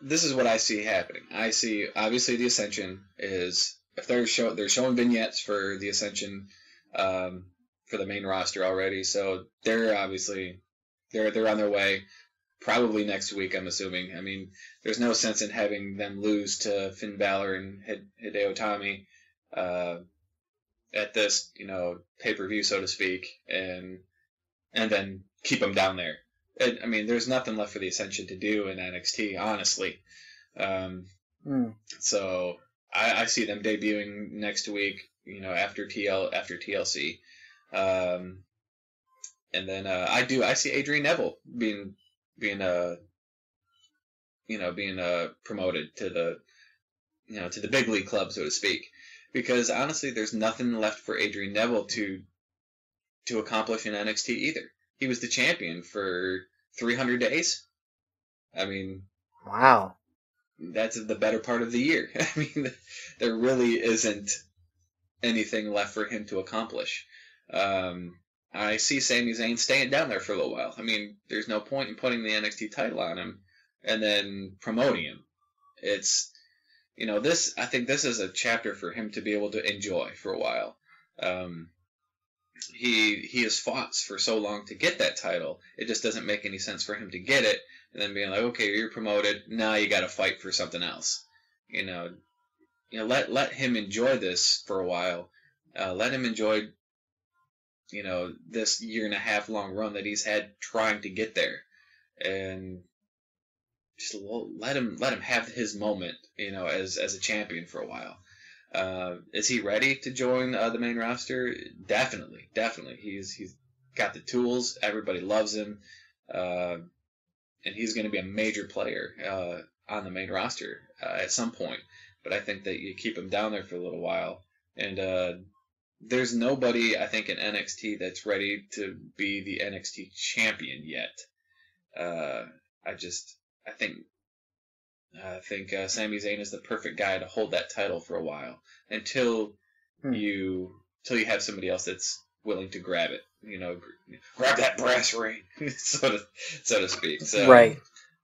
This is what I see happening. I see, obviously, the Ascension is, if they're showing vignettes for the Ascension, for the main roster already, so they're obviously they're on their way, probably next week, I'm assuming. I mean, there's no sense in having them lose to Finn Balor and Hideo Itami at this pay-per-view, so to speak, and then keep them down there. I mean, there's nothing left for the Ascension to do in NXT, honestly. So I see them debuting next week, after TLC. And then I see Adrian Neville being promoted to the big league club, so to speak, because honestly, there's nothing left for Adrian Neville to accomplish in NXT either. He was the champion for 300 days. I mean, wow, that's the better part of the year. I mean, there really isn't anything left for him to accomplish. I see Sami Zayn staying down there for a little while. I mean, there's no point in putting the NXT title on him and then promoting him. It's, I think this is a chapter for him to be able to enjoy for a while. He has fought for so long to get that title. It just doesn't make any sense for him to get it and then being like, okay, you're promoted, now you got to fight for something else. Let him enjoy this for a while. Let him enjoy, this year and a half long run that he's had trying to get there, and just let him have his moment, as a champion for a while. Is he ready to join the main roster? Definitely. He's got the tools. Everybody loves him, and he's going to be a major player on the main roster at some point. But I think that you keep him down there for a little while, and there's nobody, I think, in NXT that's ready to be the NXT champion yet. I think Sami Zayn is the perfect guy to hold that title for a while until you have somebody else that's willing to grab it. Grab that brass ring, so to speak. So, right.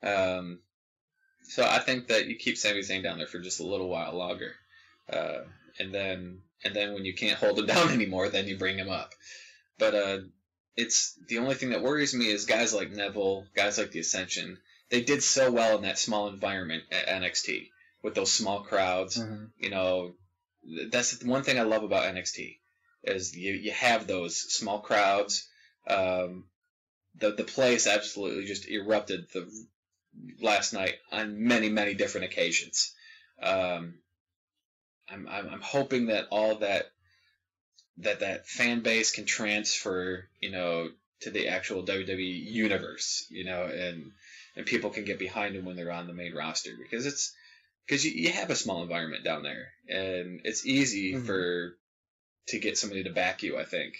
So I think that you keep Sami Zayn down there for just a little while longer, and then when you can't hold him down anymore, then you bring him up. But it's the only thing that worries me is guys like Neville, guys like the Ascension. They did so well in that small environment at NXT with those small crowds. Mm-hmm. You know, that's the one thing I love about NXT is you have those small crowds. The place absolutely just erupted last night on many different occasions. I'm hoping that all that fan base can transfer, to the actual WWE universe, and people can get behind them when they're on the main roster because you have a small environment down there and it's easy Mm-hmm. to get somebody to back you. I think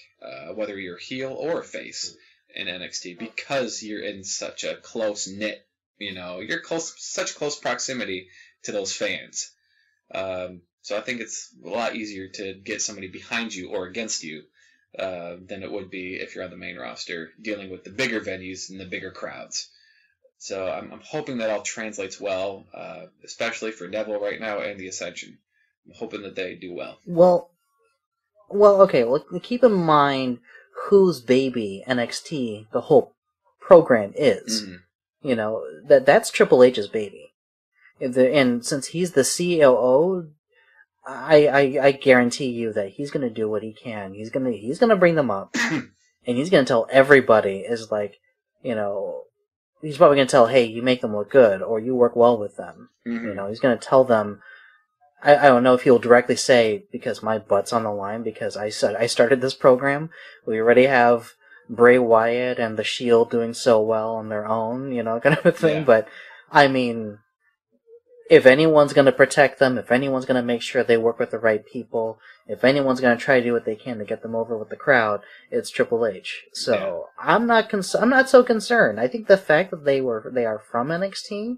whether you're heel or a face in NXT because you're in such a close knit, you're such close proximity to those fans. So I think it's a lot easier to get somebody behind you or against you than it would be if you're on the main roster dealing with the bigger venues and the bigger crowds. So I'm hoping that all translates well, especially for Neville right now and the Ascension. I'm hoping that they do well. Okay. Well, keep in mind whose baby NXT the whole program is. Mm-hmm. That's Triple H's baby. And since he's the COO, I guarantee you that he's gonna do what he can. He's gonna bring them up, and he's gonna tell everybody is like, he's probably gonna tell, hey, you make them look good, or you work well with them. Mm-hmm. He's gonna tell them. I don't know if he'll directly say because my butt's on the line because I started this program. We already have Bray Wyatt and the Shield doing so well on their own, kind of a thing. Yeah. But I mean, if anyone's going to protect them, if anyone's going to make sure they work with the right people, if anyone's going to try to do what they can to get them over with the crowd, it's Triple H. So yeah. I'm not so concerned. I think the fact that they are from NXT.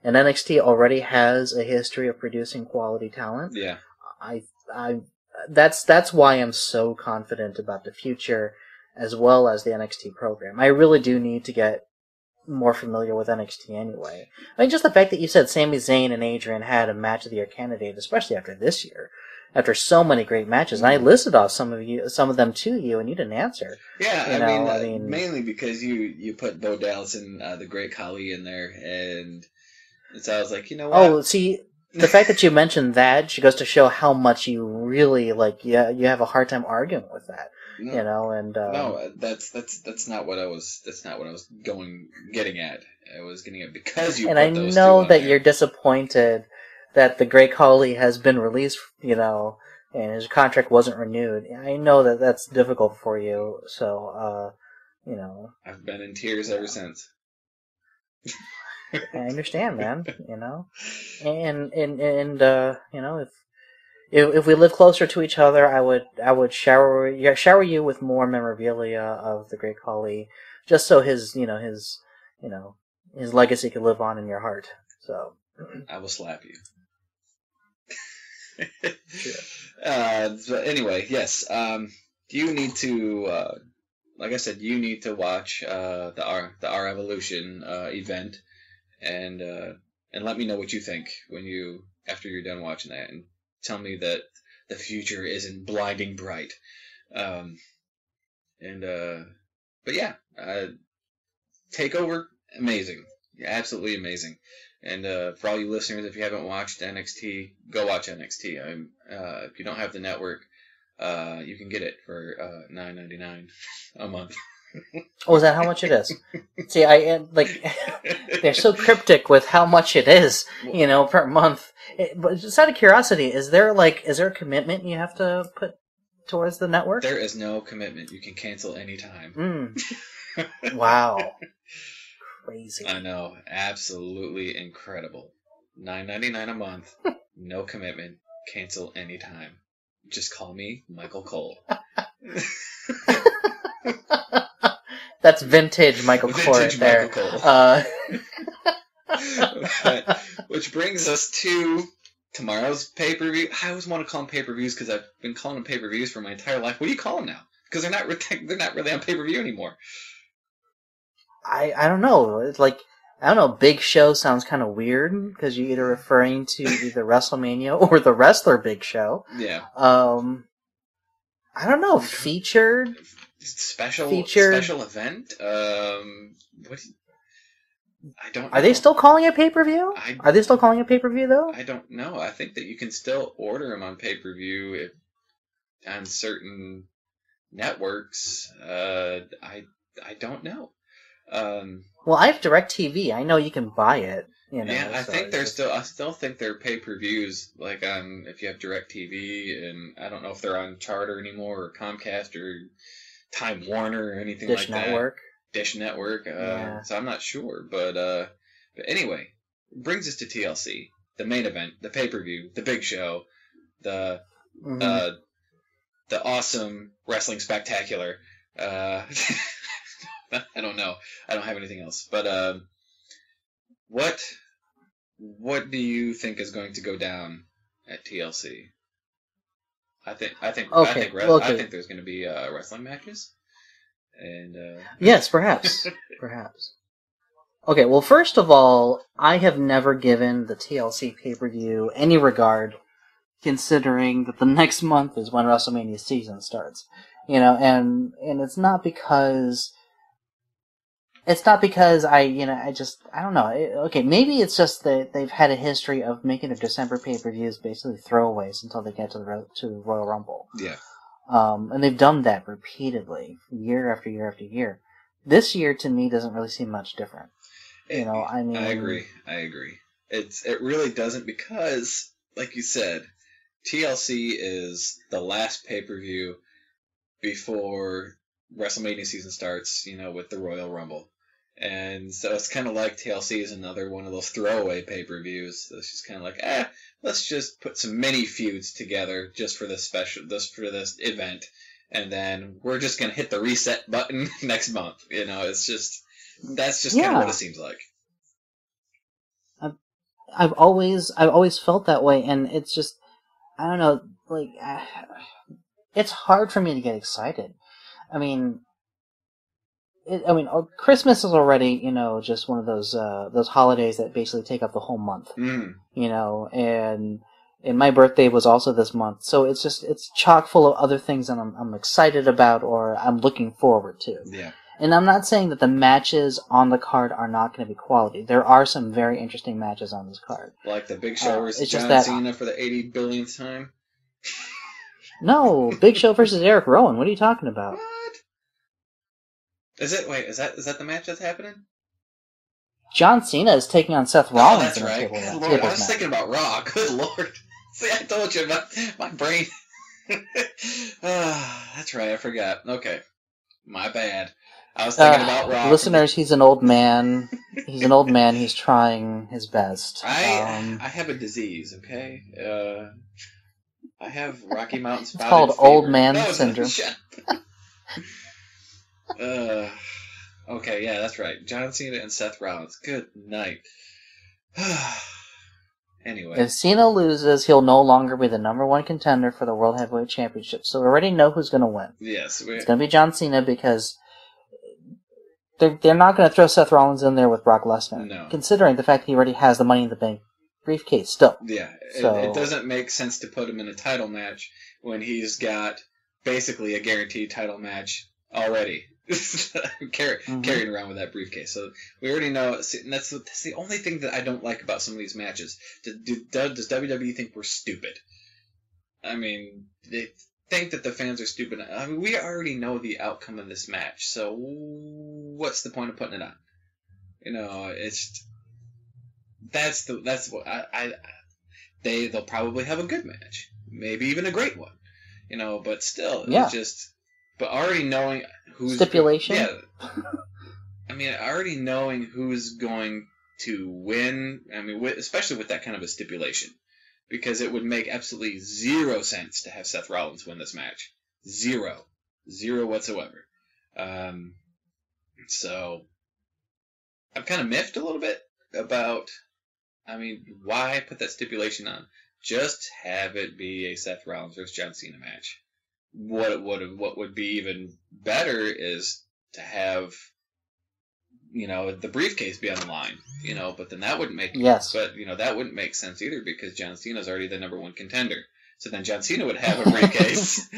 And NXT already has a history of producing quality talent. Yeah, that's why I'm so confident about the future, as well as the NXT program. I really do need to get more familiar with NXT anyway. I mean, just the fact that you said Sami Zayn and Adrian had a match of the year candidate, especially after this year, after so many great matches, and I listed off some of them to you, and you didn't answer. Yeah, I mean, mainly because you put Bo Dallas and the Great Khali in there, and so I was like, you know what? Oh, see, the fact that you mentioned that she goes to show how much you really you have a hard time arguing with that. No, that's not what I was. That's not what I was getting at. I was getting at because you. And put I those know two that there. You're disappointed that the Great Khali has been released. And his contract wasn't renewed. I know that that's difficult for you. So, I've been in tears ever since. I understand, man. And if we live closer to each other, I would shower you with more memorabilia of the Great Khali, just so his legacy could live on in your heart. So I will slap you. Sure. So anyway, yes. You need to, like I said, you need to watch the R Evolution event, and let me know what you think after you're done watching that, and tell me that the future isn't blinding bright. But yeah, Takeover, amazing, absolutely amazing. And for all you listeners, if you haven't watched NXT, go watch NXT. If you don't have the network, you can get it for $9.99 a month. Oh, is that how much it is? See, they're so cryptic with how much it is, per month. But just out of curiosity, is there a commitment you have to put towards the network? There is no commitment. You can cancel anytime. Wow. Crazy. I know. Absolutely incredible. $9.99 a month. No commitment. Cancel anytime. Just call me Michael Cole. That's vintage Michael Cole right there. Which brings us to tomorrow's pay-per-view. I always want to call them pay-per-views because I've been calling them pay-per-views for my entire life. What do you call them now? Because they're not really on pay-per-view anymore. I don't know. It's I don't know. Big Show sounds kind of weird because you're either referring to either WrestleMania or the wrestler Big Show. Yeah. I don't know. Featured. featured. Special event. What? I don't know. Are they still calling it pay-per-view? Are they still calling it pay-per-view though? I don't know. I think that you can still order them on pay-per-view on certain networks. I don't know. Well, I have DirecTV. I know you can buy it. Yeah, I think they're still. I still think they're pay-per-views, like on if you have DirecTV, and I don't know if they're on Charter anymore or Comcast or Time Warner or anything Dish like Network. that. Dish Network. Yeah. So I'm not sure, but anyway, brings us to TLC, the main event, the pay-per-view, the big show, the awesome wrestling spectacular. I don't know. I don't have anything else, but what do you think is going to go down at TLC? I think there's going to be wrestling matches, and yes, perhaps. Okay, well, first of all, I have never given the TLC pay-per-view any regard, considering that the next month is when WrestleMania season starts. And it's not because I don't know. Okay, maybe it's just that they've had a history of making their December pay-per-views basically throwaways until they get to the Royal Rumble. Yeah. And they've done that repeatedly, year after year after year. This year, to me, doesn't really seem much different. I agree. It really doesn't, because, like you said, TLC is the last pay-per-view before WrestleMania season starts, with the Royal Rumble. And so it's kind of like TLC is another one of those throwaway pay-per-views. It's just kind of like, let's just put some mini feuds together just for this event, and then we're just gonna hit the reset button next month. That's just kind of what it seems like. I've always felt that way, and it's just, I don't know, like, it's hard for me to get excited. I mean, Christmas is already, just one of those holidays that basically take up the whole month. And my birthday was also this month, so it's chock full of other things that I'm excited about or I'm looking forward to. Yeah. And I'm not saying that the matches on the card are not going to be quality. There are some very interesting matches on this card. Like the Big Show versus John Cena for the 80 billionth time? No, Big Show versus Eric Rowan. What are you talking about? What? Is that the match that's happening? John Cena is taking on Seth Rollins. Oh, that's right. Good Lord, I was thinking about Raw. Good Lord. See, I told you, my brain. That's right, I forgot. Okay. My bad. I was thinking about Raw. Listeners, he's an old man. He's an old man. He's trying his best. I have a disease, okay? I have Rocky Mountain spotted It's called fever. old man syndrome. Okay, yeah, that's right. John Cena and Seth Rollins. Good night. Anyway. If Cena loses, he'll no longer be the #1 contender for the World Heavyweight Championship. So we already know who's going to win. Yes. It's going to be John Cena, because they're not going to throw Seth Rollins in there with Brock Lesnar. No. Considering the fact that he already has the Money in the Bank briefcase still. Yeah. So, it doesn't make sense to put him in a title match when he's got basically a guaranteed title match already. Carrying around with that briefcase. So we already know. That's the only thing that I don't like about some of these matches. Does WWE think we're stupid? I mean, they think that the fans are stupid. I mean, we already know the outcome of this match, so what's the point of putting it on? It's that's what they'll probably have a good match, maybe even a great one, but still, it's just. But already knowing who's stipulation, I mean, already knowing who's going to win. I mean, especially with that kind of a stipulation, because it would make absolutely zero sense to have Seth Rollins win this match. Zero whatsoever. So I'm kind of miffed a little bit about. I mean, why put that stipulation on? Just have it be a Seth Rollins versus John Cena match. What would be even better is to have, the briefcase be on the line, but then that wouldn't make yes. But that wouldn't make sense either, because John Cena's already the #1 contender. So then John Cena would have a briefcase.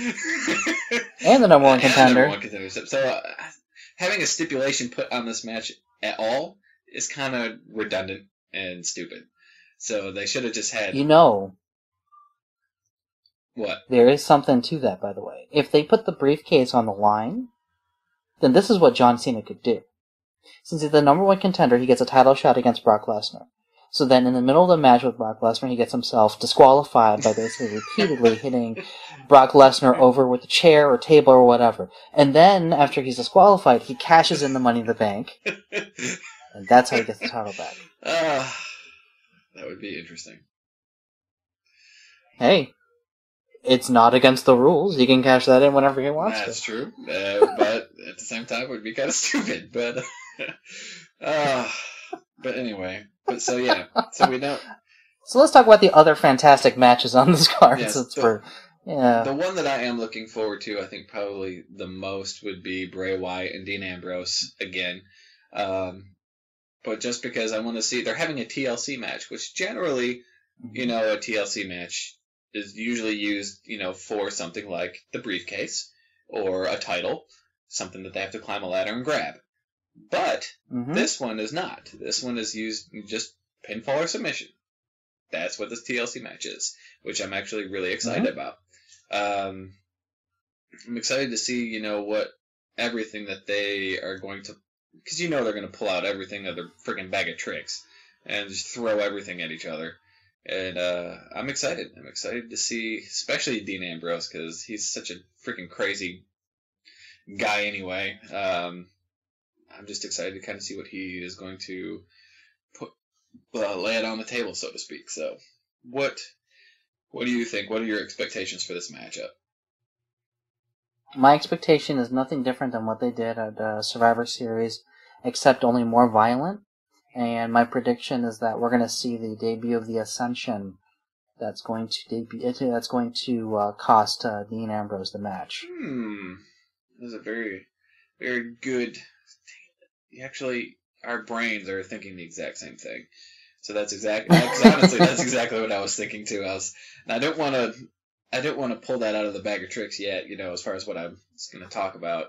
And the number one contender. And the number one contender. So having a stipulation put on this match at all is kind of redundant and stupid. So they should have just had... What? There is something to that, by the way. If they put the briefcase on the line, then this is what John Cena could do. Since he's the number one contender, he gets a title shot against Brock Lesnar. So then in the middle of the match with Brock Lesnar, he gets himself disqualified by basically repeatedly hitting Brock Lesnar over with a chair or table or whatever. And then, after he's disqualified, he cashes in the Money in the Bank. And that's how he gets the title back. That would be interesting. Hey, it's not against the rules. He can cash that in whenever he wants to. That's true. But at the same time, it would be kind of stupid. But anyway. But so we know. So let's talk about the other fantastic matches on this card. Yes, the one that I am looking forward to, I think probably the most, would be Bray Wyatt and Dean Ambrose again. But just because I want to see, they're having a TLC match, which generally, a TLC match is usually used, for something like the briefcase or a title, something that they have to climb a ladder and grab. But this one is not. This one is used just pinfall or submission. That's what this TLC match is, which I'm actually really excited about. I'm excited to see, what everything that they are going to... Because they're going to pull out everything of their freaking bag of tricks and just throw everything at each other. And I'm excited. I'm excited to see, especially Dean Ambrose, because he's such a freaking crazy guy anyway. I'm just excited to kind of see what he is going to lay it on the table, so to speak. So, what do you think? What are your expectations for this matchup? My expectation is nothing different than what they did at Survivor Series, except only more violent. And my prediction is that we're going to see the debut of the Ascension. That's going to cost Dean Ambrose the match. That was a very, very good. Actually, our brains are thinking the exact same thing. So honestly, that's exactly what I was thinking too. I don't want to pull that out of the bag of tricks yet, as far as what I was going to talk about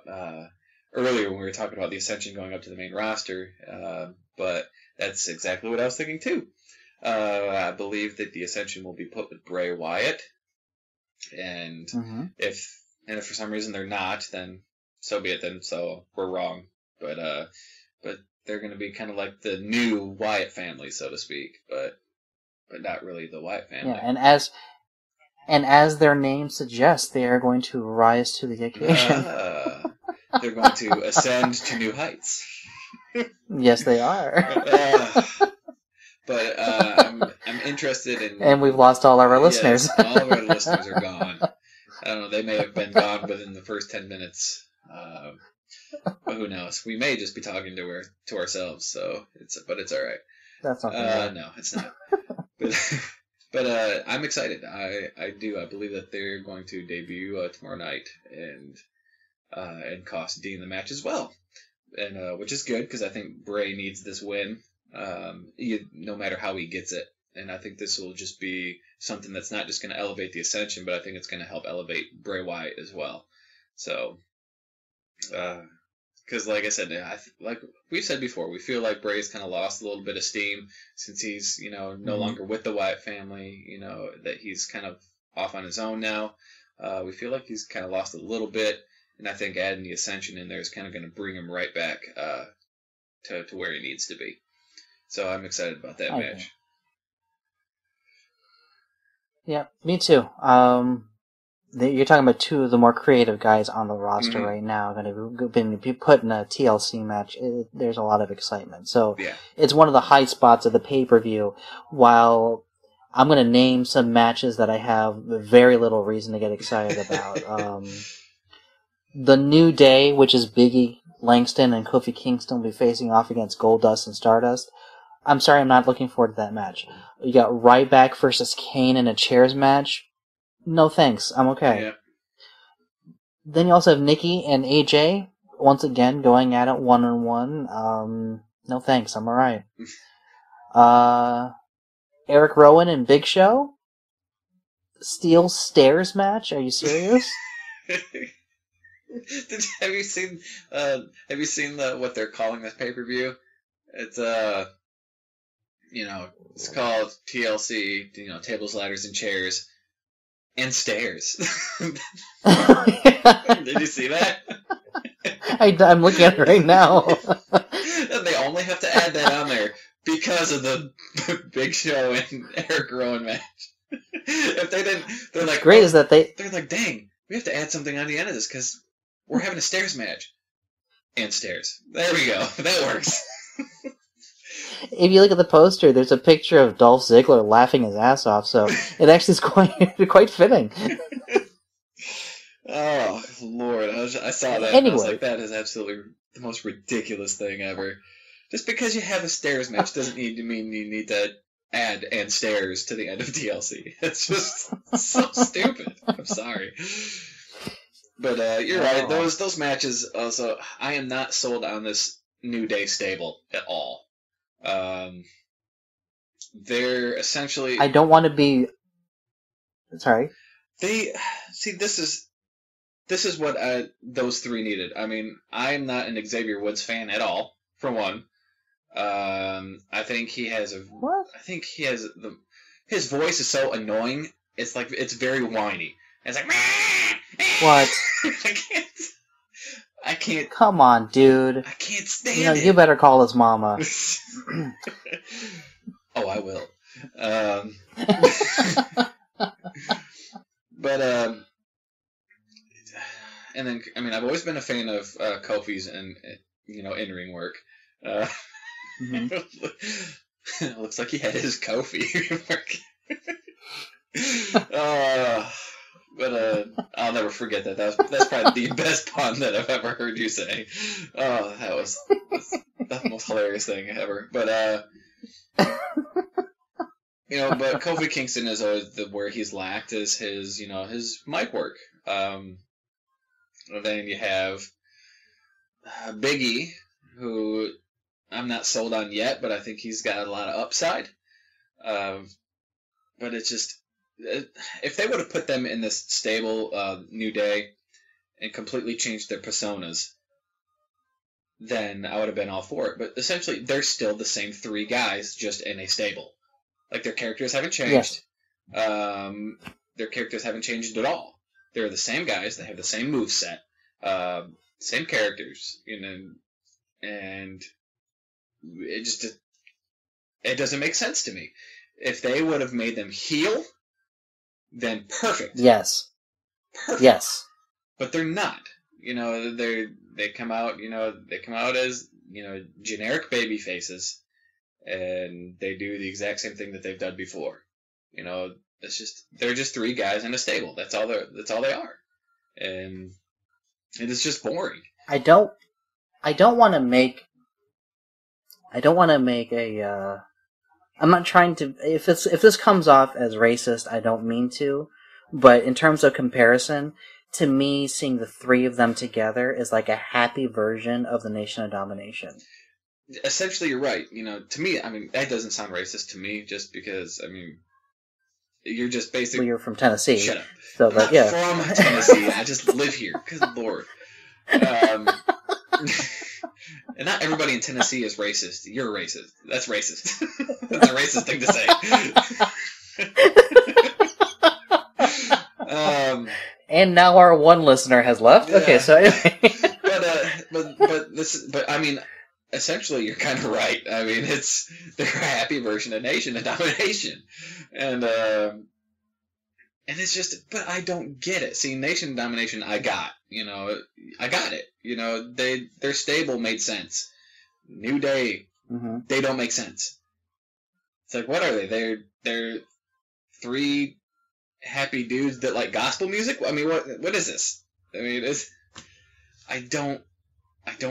earlier when we were talking about the Ascension going up to the main roster. But that's exactly what I was thinking too. I believe that the Ascension will be put with Bray Wyatt, and if for some reason they're not, then so be it. Then so we're wrong. But they're going to be kind of like the new Wyatt family, so to speak, but not really the Wyatt family. Yeah, and as their name suggests, they are going to rise to the occasion. They're going to ascend to new heights. Yes, they are. But I'm interested in... And we've lost all of our listeners. Yes, all of our listeners are gone. I don't know, they may have been gone within the first 10 minutes. But who knows? We may just be talking to ourselves, so it's all right. That's not right. No, it's not. But I'm excited. I believe that they're going to debut tomorrow night and cost Dean the match as well, and which is good because I think Bray needs this win, no matter how he gets it. And I think this will just be something that's not just going to elevate the Ascension, but I think it's going to help elevate Bray Wyatt as well. So, because like I said, like we've said before, we feel like Bray's kind of lost a little bit of steam since he's, no longer with the Wyatt family, that he's kind of off on his own now. We feel like he's kind of lost a little bit, and I think adding the Ascension in there is kind of going to bring him right back to where he needs to be. So I'm excited about that match. Yeah, me too. You're talking about two of the more creative guys on the roster right now. Going to be put in a TLC match. There's a lot of excitement. So It's one of the high spots of the pay-per-view. While I'm going to name some matches that I have very little reason to get excited about. The New Day, which is Biggie Langston and Kofi Kingston, will be facing off against Goldust and Stardust. I'm sorry, I'm not looking forward to that match. You got Ryback versus Kane in a chairs match. No thanks, I'm okay. Yeah. Then you also have Nikki and AJ, once again, going at it one-on-one. No thanks, I'm alright. Eric Rowan and Big Show. steel stairs match? Are you serious? Have you seen? Have you seen what they're calling this pay-per-view? It's it's called TLC. Tables, ladders, and chairs, and stairs. Did you see that? I'm looking at it right now. And they only have to add that on there because of the Big Show and Eric Rowan match. If they didn't, they're like, great is that they're like, dang, we have to add something on the end of this because we're having a stairs match. And stairs. There we go. That works. If you look at the poster, there's a picture of Dolph Ziggler laughing his ass off, so it actually is quite fitting. Oh, Lord. I saw that. Anyway. I was like, that is absolutely the most ridiculous thing ever. Just because you have a stairs match doesn't mean you need to add and stairs to the end of TLC. It's just so stupid. I'm sorry. But you're right. Those matches also, I am not sold on this New Day stable at all. They're essentially... I don't want to be... Sorry? This is what those three needed. I mean, I'm not an Xavier Woods fan at all, for one. I think he has What? I think he has his voice is so annoying. It's like it's very whiny. It's like what? I can't. Come on, dude. I can't stand it. You better call his mama. Oh, I will. But and then I mean I've always been a fan of Kofi's and in-ring work. It looks like he had his Kofi. But I'll never forget that. That's probably the best pun that I've ever heard you say. Oh, that's the most hilarious thing ever. But but Kofi Kingston is always where he's lacked is his his mic work. And then you have Big E, who I'm not sold on yet, but I think he's got a lot of upside. But it's just, if they would have put them in this stable New Day and completely changed their personas, then I would have been all for it. But essentially, they're still the same three guys, just in a stable. Like, their characters haven't changed. Yes. Their characters haven't changed at all. They're the same guys. They have the same moveset, same characters, and it doesn't make sense to me. If they would have made them heel, then perfect. Yes. Perfect. Yes. But they're not. They come out as generic baby faces, and they do the exact same thing that they've done before. They're just three guys in a stable. That's all they are, and it's just boring. I don't want to make a. I'm not trying to. If this comes off as racist, I don't mean to. But in terms of comparison, to me, seeing the three of them together is like a happy version of the Nation of Domination. Essentially, you're right. To me, I mean, that doesn't sound racist to me, just because, I mean, you're just basically... Well, you're from Tennessee. Shut up. So, I'm not from Tennessee. I just live here. Good Lord. And not everybody in Tennessee is racist. You're racist. That's racist. That's a racist thing to say. And now our one listener has left. Yeah. Okay, so anyway. but I mean, essentially, you're kind of right. I mean, they're a happy version of Nation of Domination, and it's just, but I don't get it. See, Nation of Domination, I got it. Their stable made sense. New Day, They don't make sense. It's like, what are they? They're three happy dudes that like gospel music. I mean, what is this? I mean, I don't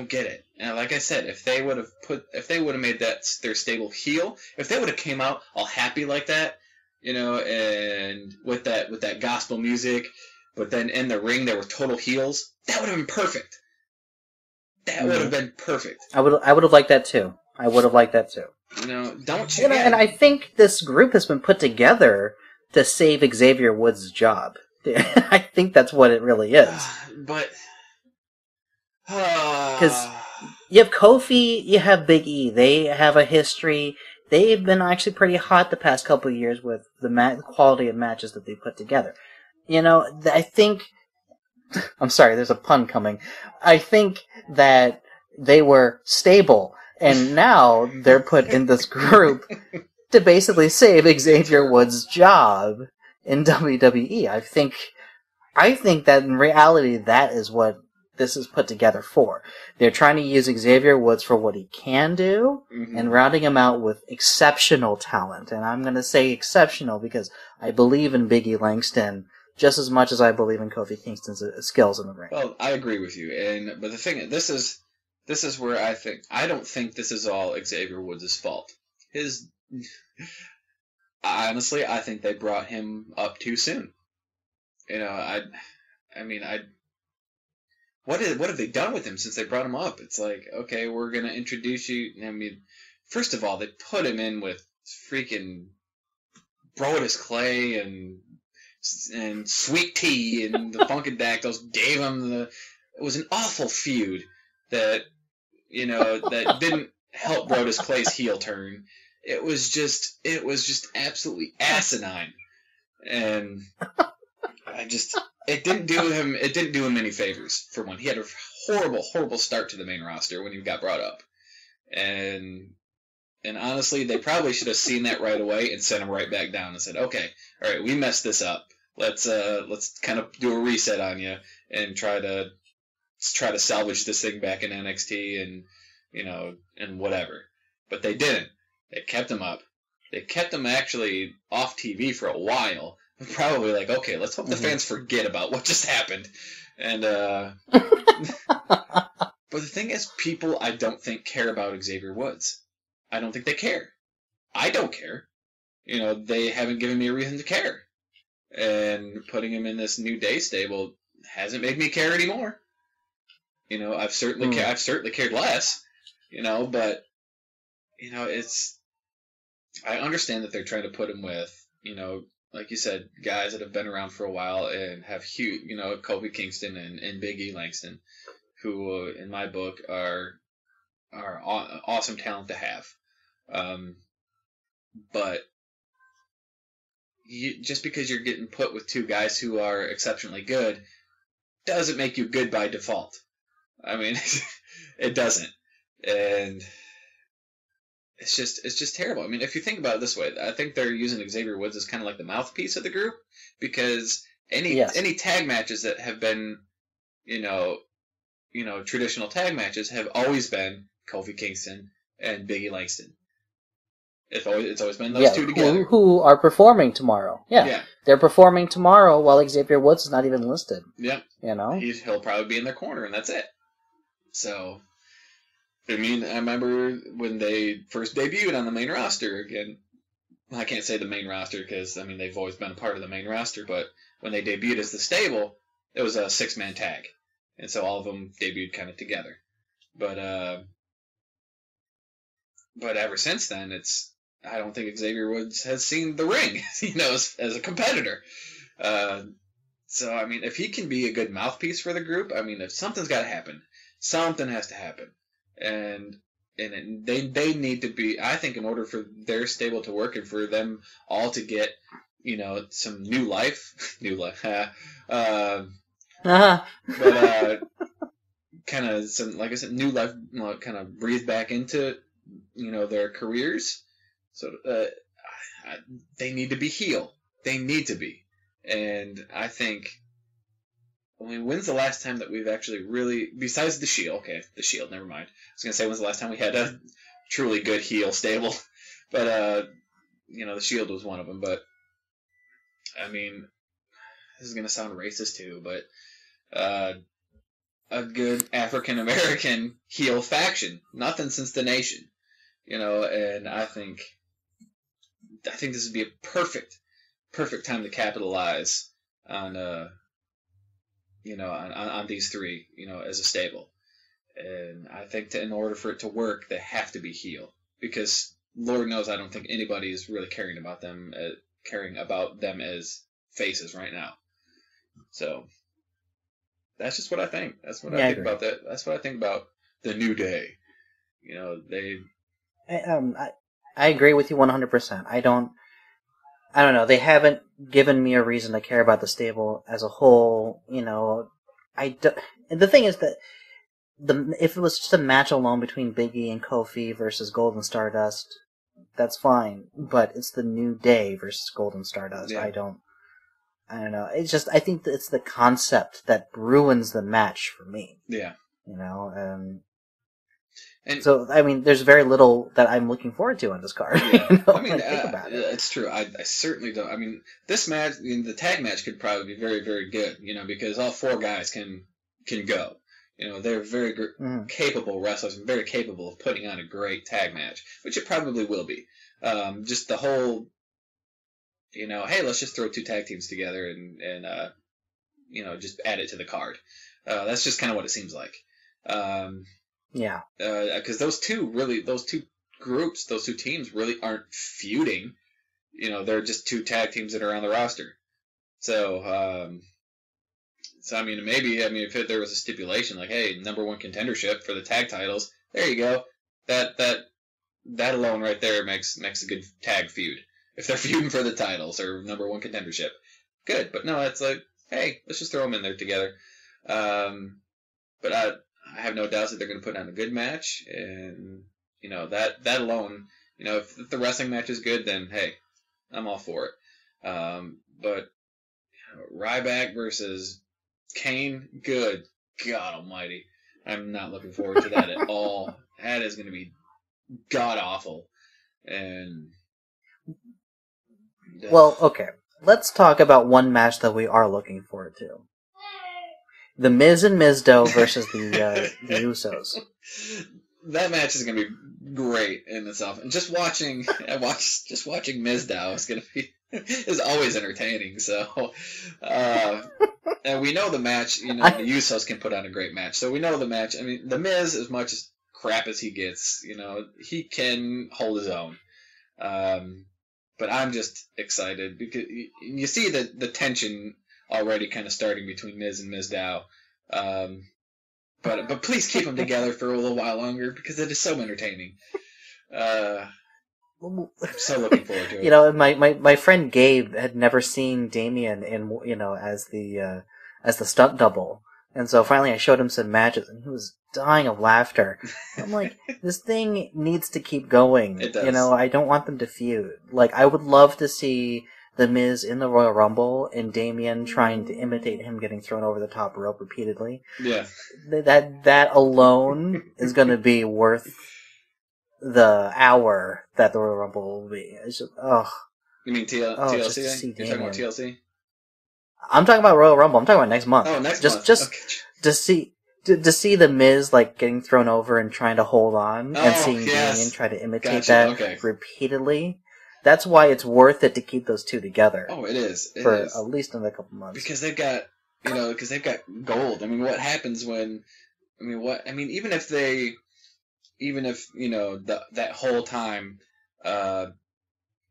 get it. And like I said, if they would have made that their stable heel, if they would have came out all happy like that, and with that gospel music, but then in the ring they were total heels, that would have been perfect. That would have been perfect. I would have liked that too. I would have liked that too. Don't you? And I think this group has been put together to save Xavier Woods' job. I think that's what it really is. But because you have Kofi, you have Big E. They have a history. They've been actually pretty hot the past couple of years with the quality of matches that they put together. You know, I think... I'm sorry, there's a pun coming. I think that they were stable, and now they're put in this group to basically save Xavier Woods' job in WWE. I think that in reality, that is what this is put together for. They're trying to use Xavier Woods for what he can do, and rounding him out with exceptional talent. And I'm going to say exceptional because I believe in Big E Langston just as much as I believe in Kofi Kingston's skills in the ring. Well, I agree with you, but the thing, this is where I don't think this is all Xavier Woods' fault. Honestly, I think they brought him up too soon. You know, what have they done with him since they brought him up? It's like, okay, we're gonna introduce you. I mean, first of all, they put him in with freaking Brodus Clay and Sweet Tea and the Funkadactyls gave him it was an awful feud that, you know, that didn't help Brodus Clay's heel turn. It was just absolutely asinine. And it didn't do him any favors. For one, he had a horrible start to the main roster when he got brought up. And honestly, they probably should have seen that right away and sent him right back down and said, "Okay, all right, we messed this up. Let's kind of do a reset on you and try to salvage this thing back in NXT and, you know, and whatever." But they didn't. They kept him up. They kept him actually off TV for a while. Probably like, okay, let's hope the fans forget about what just happened. And but the thing is, people I don't think care about Xavier Woods. I don't think they care. I don't care. You know, they haven't given me a reason to care. And putting him in this New Day stable hasn't made me care anymore. You know, I've certainly cared less. You know, but you know, I understand that they're trying to put him with, you know, like you said, guys that have been around for a while and have huge, you know, Kofi Kingston and Big E Langston, who in my book are awesome talent to have. But just because you're getting put with two guys who are exceptionally good doesn't make you good by default. I mean, it doesn't. And it's just terrible. I mean, if you think about it this way, I think they're using Xavier Woods as kind of like the mouthpiece of the group, because any tag matches that have been, you know, traditional tag matches have always been Kofi Kingston and Big E Langston. It's always been those two together. Who are performing tomorrow. Yeah. They're performing tomorrow while Xavier Woods is not even listed. Yeah. You know? He'll probably be in their corner, and that's it. So, I mean, I remember when they first debuted on the main roster again. I can't say the main roster because, I mean, they've always been a part of the main roster, but when they debuted as the stable, it was a 6-man tag. And so all of them debuted kind of together. But ever since then, I don't think Xavier Woods has seen the ring, you know, as a competitor. So, I mean, if he can be a good mouthpiece for the group, I mean, if something's got to happen. Something has to happen. And they need to be, I think, in order for their stable to work and for them all to get, you know, some new life, but kind of some, like I said, new life, you know, kind of breathe back into, you know, their careers. So they need to be heel. They need to be. And I think, I mean, when's the last time that we've actually really, besides the Shield, okay, the Shield, never mind. I was going to say, when's the last time we had a truly good heel stable? But, you know, the Shield was one of them. But, I mean, this is going to sound racist too, but a good African-American heel faction. Nothing since the Nation. You know, and I think this would be a perfect time to capitalize on, you know, on these three, you know, as a stable. And I think in order for it to work, they have to be heel. Because Lord knows I don't think anybody is really caring about them caring about them as faces right now. So that's just what I think. That's what I think about that. That's what I think about the New Day. You know, I agree with you 100%. I don't know. They haven't given me a reason to care about the stable as a whole. You know, and the thing is that if it was just a match alone between Big E and Kofi versus Golden Stardust, that's fine. But it's the New Day versus Golden Stardust. Yeah. I don't know. It's just, I think that it's the concept that ruins the match for me. Yeah. You know, and so, I mean, there's very little that I'm looking forward to on this card. Yeah. You know, I mean, think about it. It's true. I certainly don't. I mean, this match, the tag match could probably be very, very good, you know, because all four guys can go. You know, they're very capable wrestlers and very capable of putting on a great tag match, which it probably will be. Just the whole, you know, hey, let's just throw two tag teams together and you know, just add it to the card. That's just kind of what it seems like. Yeah. Because those two groups, those two teams really aren't feuding. You know, they're just two tag teams that are on the roster. So, I mean, maybe, if there was a stipulation like, hey, number one contendership for the tag titles, there you go. That alone right there makes a good tag feud. If they're feuding for the titles or number one contendership, good. But no, it's like, hey, let's just throw them in there together. But I have no doubts that they're going to put on a good match, and you know that alone, you know, if the wrestling match is good, then hey, I'm all for it. But you know, Ryback versus Kane, good God Almighty, I'm not looking forward to that at all. That is going to be god awful. And well, okay, let's talk about one match that we are looking forward to. The Miz and Mizdow versus the Usos. That match is going to be great in itself. And just watching Mizdow is always entertaining. So, and we know the match. You know, the Usos can put on a great match. So we know the match. I mean, the Miz, as much as crap as he gets, you know, he can hold his own. But I'm just excited because you see the tension already kind of starting between Miz and Mizdow. But please keep them together for a little while longer because it is so entertaining. I'm so looking forward to it. You know, my friend Gabe had never seen Damien in, you know, as the stunt double. And so finally I showed him some matches and he was dying of laughter. I'm like, this thing needs to keep going. It does. You know, I don't want them to feud. Like, I would love to see The Miz in the Royal Rumble and Damien trying to imitate him getting thrown over the top rope repeatedly. Yeah. That alone is going to be worth the hour that the Royal Rumble will be. It's just, You mean TLC? You're talking about TLC? I'm talking about Royal Rumble. I'm talking about next month. Oh, next month. Just okay. to see the Miz like getting thrown over and trying to hold on, and seeing Damien try to imitate that repeatedly. That's why it's worth it to keep those two together. Oh, it is. For at least another couple months. Because they've got gold. I mean, what happens when? Even if you know that whole time,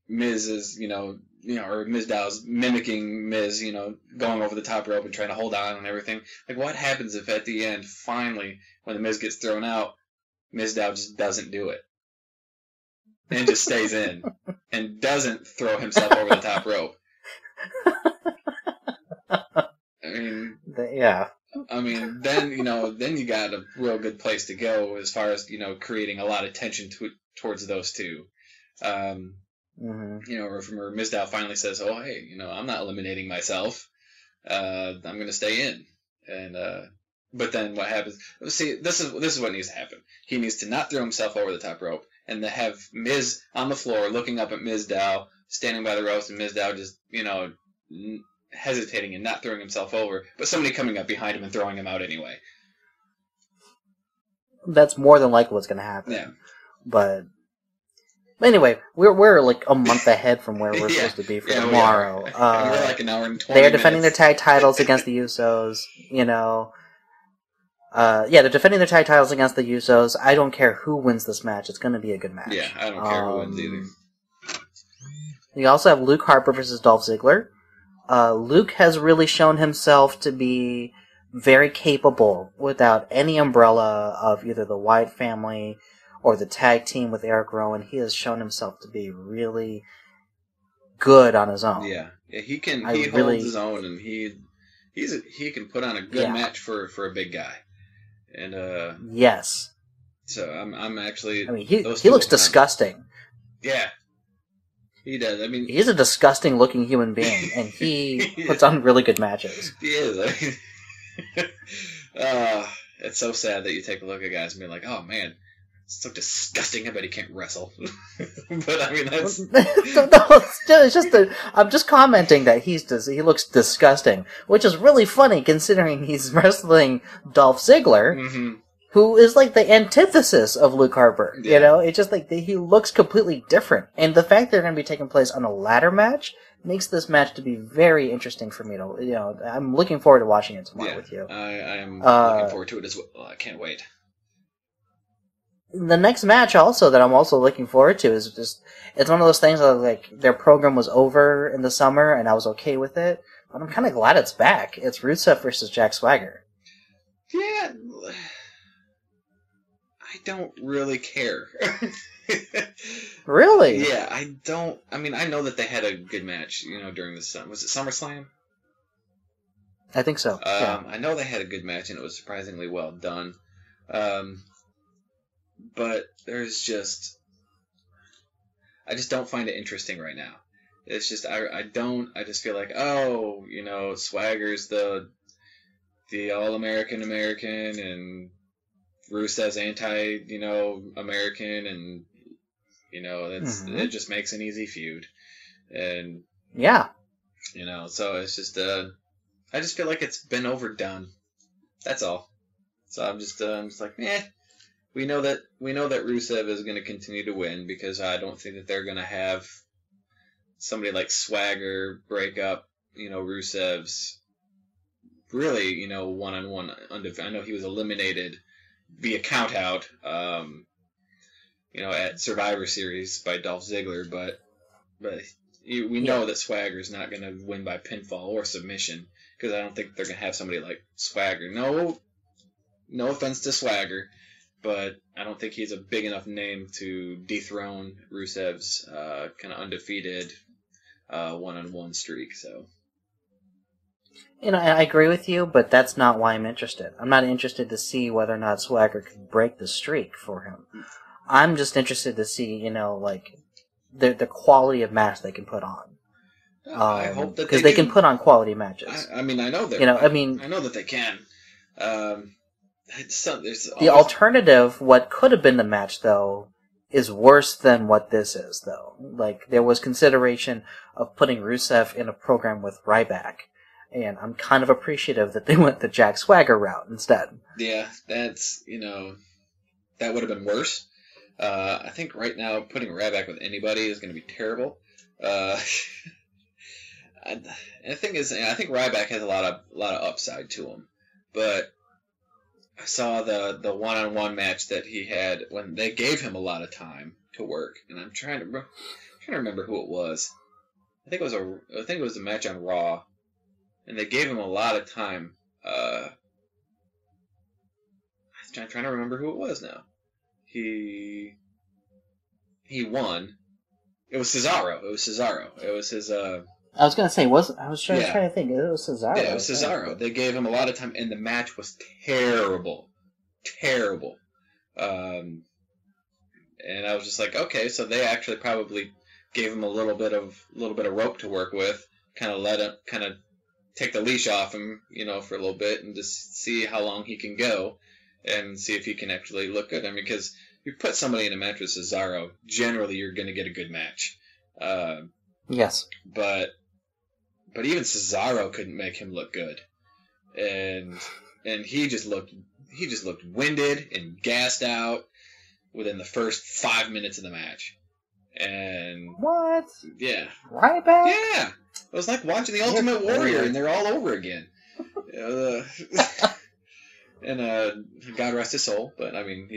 Miz is or Mizdow's mimicking Miz, you know, going over the top rope and trying to hold on and everything. Like, what happens if at the end, finally, when the Miz gets thrown out, Mizdow just doesn't do it and just stays in and doesn't throw himself over the top rope? I mean, yeah. I mean, then you got a real good place to go as far as, you know, creating a lot of tension towards those two. You know, or Mizdow finally says, "Oh, hey, you know, I'm not eliminating myself. I'm going to stay in." And but then what happens? See, this is what needs to happen. He needs to not throw himself over the top rope, and to have Miz on the floor looking up at Mizdow, standing by the ropes, and Mizdow just, you know, hesitating and not throwing himself over, but somebody coming up behind him and throwing him out anyway. That's more than likely what's going to happen. Yeah. But anyway, we're like a month ahead from where we're supposed to be for tomorrow. We're like an hour and 20 They're defending their tag titles against the Usos, you know. They're defending their tag titles against the Usos. I don't care who wins this match. It's going to be a good match. Yeah, I don't care who wins either. You also have Luke Harper versus Dolph Ziggler. Luke has really shown himself to be very capable without any umbrella of either the Wyatt family or the tag team with Eric Rowan. He has shown himself to be really good on his own. Yeah, he can. He holds his own, and he can put on a good match for a big guy. And yes. So I'm actually. I mean, he looks disgusting. Yeah. He does. I mean, he's a disgusting looking human being, and he puts on really good matches. He is. I mean, it's so sad that you take a look at guys and be like, "Oh man, it's so disgusting. I bet he can't wrestle." But I mean, that's it's just I'm just commenting that he looks disgusting, which is really funny considering he's wrestling Dolph Ziggler. Mm-hmm. Who is like the antithesis of Luke Harper, you know? It's just like he looks completely different. And the fact they're going to be taking place on a ladder match makes this match to be very interesting for me to, I'm looking forward to watching it tomorrow with you. I am looking forward to it as well. I can't wait. The next match also that I'm also looking forward to is just, it's one of those things that like their program was over in the summer and I was okay with it, but I'm kind of glad it's back. It's Rusev versus Jack Swagger. Yeah. I don't really care. Really? Yeah, I don't. I mean, I know that they had a good match, during the summer. Was it SummerSlam? I think so. I know they had a good match, and it was surprisingly well done. But there's just... I just don't find it interesting right now. It's just, I just feel like, Swagger's the All-American, and... Rusev's anti-American, and it just makes an easy feud, and so it's just I just feel like it's been overdone. That's all. So I'm just like, we know that Rusev is going to continue to win because I don't think that they're going to have somebody like Swagger break up Rusev's really one-on-one. I know he was eliminated via count out, at Survivor Series by Dolph Ziggler, but we know that Swagger's not going to win by pinfall or submission because I don't think they're going to have somebody like Swagger. No offense to Swagger, but I don't think he's a big enough name to dethrone Rusev's kind of undefeated one-on-one streak. So. I agree with you, but that's not why I'm interested. I'm not interested to see whether or not Swagger can break the streak for him. I'm just interested to see, the quality of match they can put on. I hope that because they can put on quality matches. I mean, I know that. I know that they can. The alternative, what could have been the match, though, is worse than what this is, though. Like, there was consideration of putting Rusev in a program with Ryback. And I'm kind of appreciative that they went the Jack Swagger route instead. Yeah, that's, that would have been worse. I think right now putting Ryback with anybody is going to be terrible. And the thing is, I think Ryback has a lot of upside to him. But I saw the one-on-one match that he had when they gave him a lot of time to work, and I'm trying to remember who it was. I think it was a match on Raw. And they gave him a lot of time. I'm trying to remember who it was now. He won. It was Cesaro. It was his. I was gonna say, I was trying to think. It was Cesaro. Yeah, it was Cesaro. They gave him a lot of time, and the match was terrible. And I was just like, okay, so they actually probably gave him a little bit of rope to work with. Kind of take the leash off him, for a little bit and just see how long he can go and see if he can actually look good. I mean, because you put somebody in a match with Cesaro, generally you're going to get a good match. Yes. But even Cesaro couldn't make him look good. And he just looked winded and gassed out within the first 5 minutes of the match. And what? Yeah. Ryback? Yeah. It was like watching The Ultimate Warrior, and they're all over again. And God rest his soul, but I mean,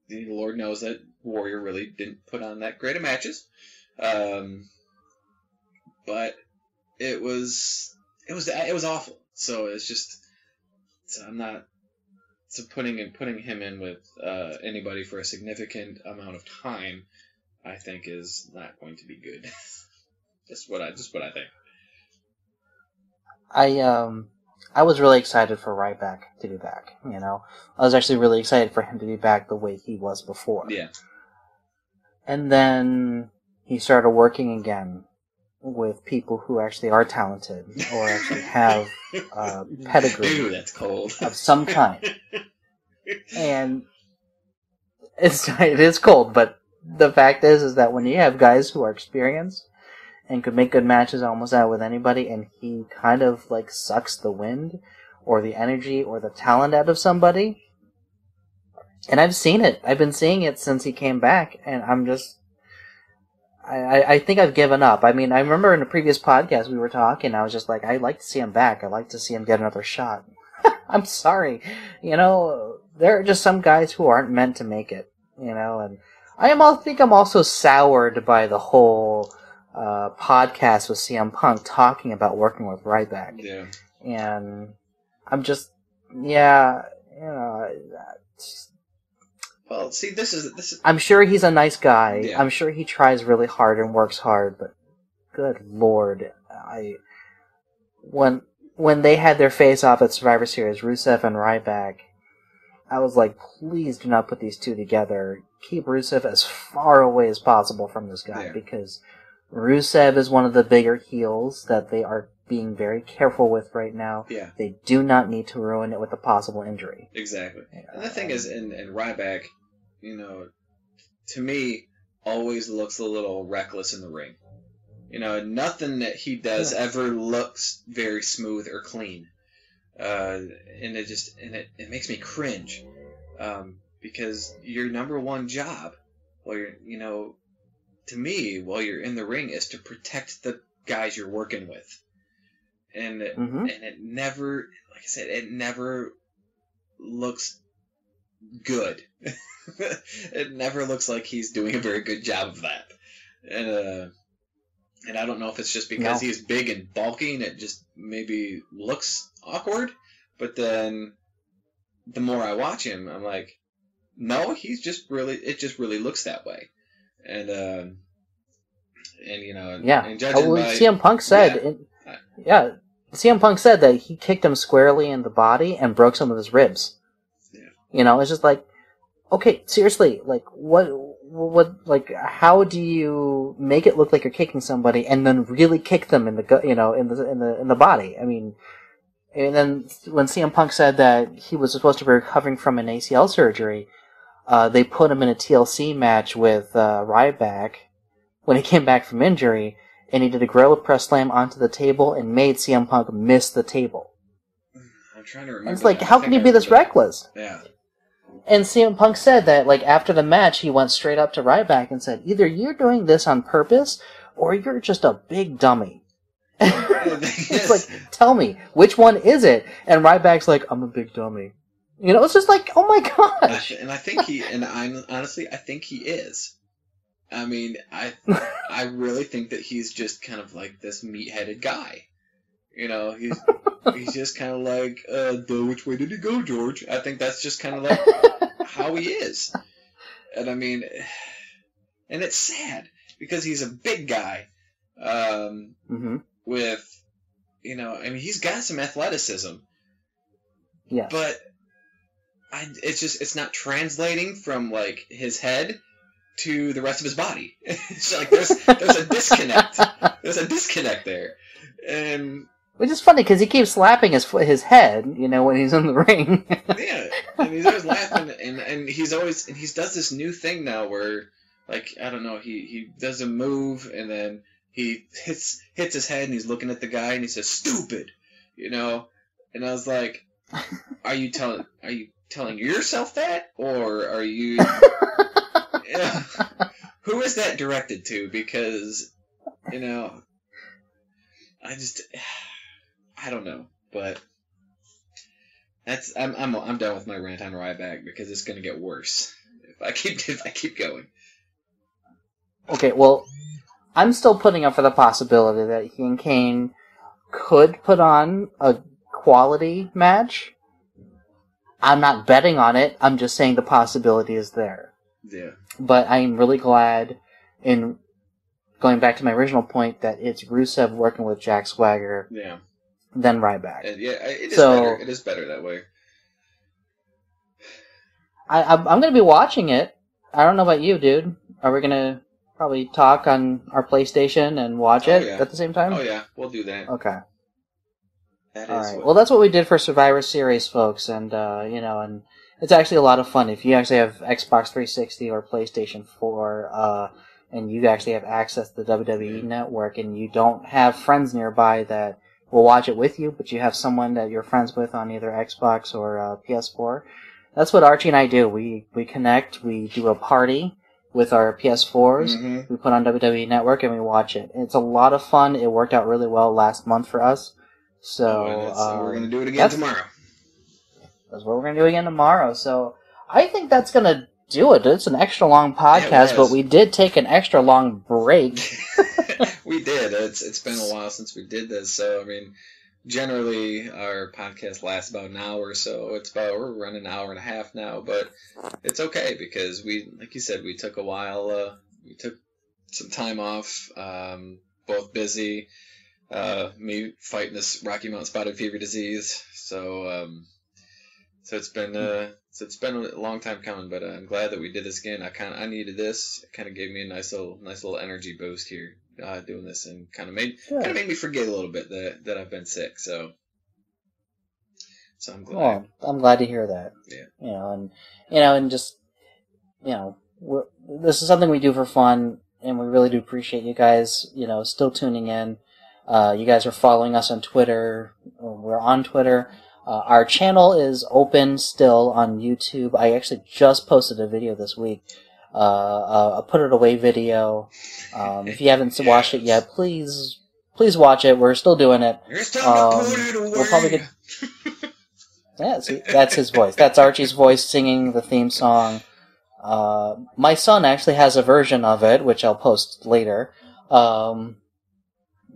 the Lord knows that Warrior really didn't put on that great of matches. But it was awful. So it's just, so I'm not, so putting him in with anybody for a significant amount of time, I think is not going to be good. Just what I think. I was really excited for Ryback to be back. You know, I was actually really excited for him to be back the way he was before. Yeah. And then he started working again with people who actually are talented or actually have pedigree. Ew, that's cold. Of some kind. And it is cold, but the fact is that when you have guys who are experienced and could make good matches almost out with anybody, and he kind of like sucks the wind or the energy or the talent out of somebody. And I've seen it. I've been seeing it since he came back, and I'm just... I think I've given up. I mean, I remember in a previous podcast we were talking, I was just like, I'd like to see him back. I'd like to see him get another shot. I'm sorry. You know, there are just some guys who aren't meant to make it, you know, and I think I'm also soured by the whole podcast with CM Punk talking about working with Ryback. Yeah. And I'm just, yeah, you know... Well, see, this is. I'm sure he's a nice guy. Yeah. I'm sure he tries really hard and works hard, but good lord, when they had their face-off at Survivor Series, Rusev and Ryback, I was like, please do not put these two together. Keep Rusev as far away as possible from this guy, because Rusev is one of the bigger heels that they are being very careful with right now. Yeah. They do not need to ruin it with a possible injury. Exactly. And the thing is, in Ryback, you know, to me, always looks a little reckless in the ring. You know, nothing that he does ever looks very smooth or clean. And it makes me cringe. Because your number one job, you know, to me, while you're in the ring, is to protect the guys you're working with. And it never, like I said, it never looks good. It never looks like he's doing a very good job of that. And I don't know if it's just because he's big and bulky and it just maybe looks awkward. But then the more I watch him, I'm like, no, it just really looks that way. And you know, and judging by CM Punk said, CM Punk said that he kicked him squarely in the body and broke some of his ribs. Yeah. You know, it's just like, okay, seriously, like what, like how do you make it look like you're kicking somebody and then really kick them in the, you know, in the body? I mean, and then when CM Punk said that he was supposed to be recovering from an ACL surgery, they put him in a TLC match with Ryback when he came back from injury. And he did a gorilla press slam onto the table and made CM Punk miss the table. I'm trying to remember. And it's like, how can you be this reckless? Yeah. And CM Punk said that, like, after the match, he went straight up to Ryback and said, either you're doing this on purpose, or you're just a big dummy. It's like, tell me, which one is it? And Ryback's like, I'm a big dummy. You know, it's just like, oh my gosh. And I think honestly, I think he is. I mean, I really think that he's just kind of like this meat-headed guy. You know, he's just kind of like, which way did he go, George? I think that's just kind of like how he is. And I mean, and it's sad because he's a big guy with, you know, I mean, he's got some athleticism. Yeah. But it's not translating from like his head to the rest of his body. It's like there's a disconnect. There's a disconnect there, and which is funny because he keeps slapping his head, you know, when he's in the ring. Yeah, and he's always laughing, and he does this new thing now where, like, I don't know, he does a move and then he hits his head and he's looking at the guy and he says "stupid," you know, and I was like, are you telling yourself that, or are you? Yeah. Who is that directed to? Because, you know, I don't know, but I'm done with my rant on Ryback because it's going to get worse if I keep going. Okay, well, I'm still putting up for the possibility that he and Kane could put on a quality match. I'm not betting on it. I'm just saying the possibility is there. Yeah. But I'm really glad, in going back to my original point, that it's Rusev working with Jack Swagger than Ryback. Yeah, it is better. It is better that way. I'm going to be watching it. I don't know about you, dude. Are we going to probably talk on our PlayStation and watch it at the same time? Oh, yeah. We'll do that. Okay. That All is right. Well, that's what we did for Survivor Series, folks, and and it's actually a lot of fun if you actually have Xbox 360 or PlayStation 4, and you actually have access to the WWE Network, and you don't have friends nearby that will watch it with you, but you have someone that you're friends with on either Xbox or PS4. That's what Archie and I do. We connect. We do a party with our PS4s. Mm-hmm. We put on WWE Network and we watch it. It's a lot of fun. It worked out really well last month for us. So we're going to do it again tomorrow. That's what we're going to do again tomorrow. So I think that's going to do it. It's an extra long podcast, but we did take an extra long break. We did. It's been a while since we did this. So, I mean, generally our podcast lasts about an hour or so. We're running an hour and a half now, but it's okay because like you said, we took a while. We took some time off, both busy. Me fighting this Rocky Mountain Spotted Fever disease, so it's been a long time coming, but I'm glad that we did this again. I needed this. It kind of gave me a nice little energy boost here, doing this, and kind of made me forget a little bit that I've been sick. So I'm glad. Well, I'm glad to hear that. Yeah. And just this is something we do for fun, and we really do appreciate you guys, still tuning in. You guys are following us on Twitter. We're on Twitter. Our channel is open still on YouTube. I actually just posted a video this week. A Put It Away video. If you haven't watched it yet, please watch it. We're still doing it. It's time to put it away. We'll probably get... Yeah, see, that's his voice. That's Archie's voice singing the theme song. My son actually has a version of it, which I'll post later.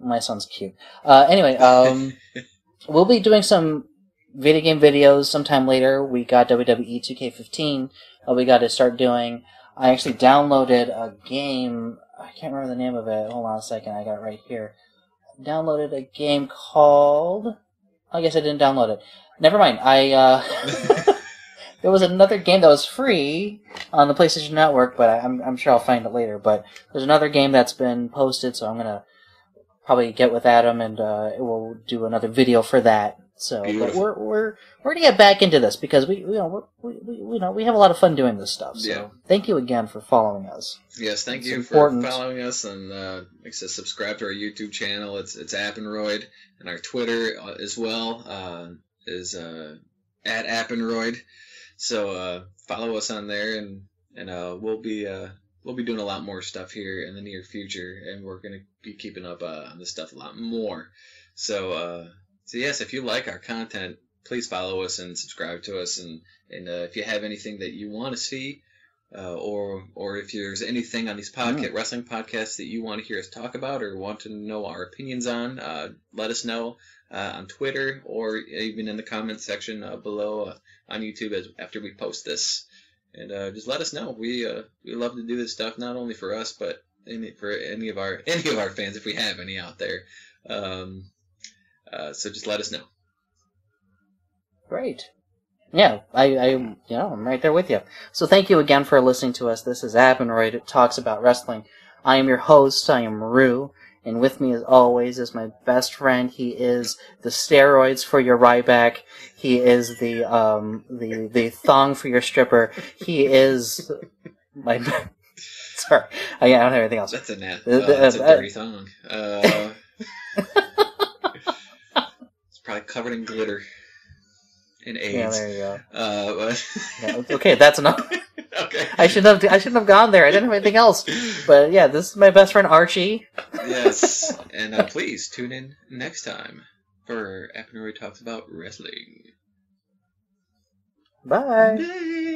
My son's cute. Anyway, we'll be doing some video game videos sometime later. We got WWE 2K15. We got to start doing. I actually downloaded a game. I can't remember the name of it. Hold on a second. I got it right here. Downloaded a game called. I guess I didn't download it. Never mind. There was another game that was free on the PlayStation Network, but I'm sure I'll find it later. But there's another game that's been posted, so I'm gonna probably get with Adam and we'll do another video for that. So, but we're gonna get back into this because we have a lot of fun doing this stuff. So thank you again for following us. Yes, thank you for following us, and like I said, subscribe to our YouTube channel. It's AppenRoid, and our Twitter as well is at AppenRoid. So follow us on there, and we'll be doing a lot more stuff here in the near future, and we're going to be keeping up on this stuff a lot more. So yes, if you like our content, please follow us and subscribe to us, and if you have anything that you want to see, or if there's anything on these wrestling podcasts that you want to hear us talk about or want to know our opinions on, let us know on Twitter or even in the comment section below on YouTube after we post this. And just let us know. We love to do this stuff not only for us, but for any of our fans if we have any out there. So just let us know. Great. Yeah, I'm right there with you. So thank you again for listening to us. This is AppenRoid. It talks about wrestling. I am your host. I am Rue. And with me, as always, is my best friend. He is the steroids for your Ryback. He is the thong for your stripper. He is my... Sorry, I don't have anything else. That's that's a dirty thong. It's probably covered in glitter and AIDS. Yeah, there you go. But... okay, that's enough. Okay. I shouldn't have gone there. I didn't have anything else. But yeah, this is my best friend Archie. Yes, and please tune in next time for AppenRoid Talks About Wrestling. Bye. Bye.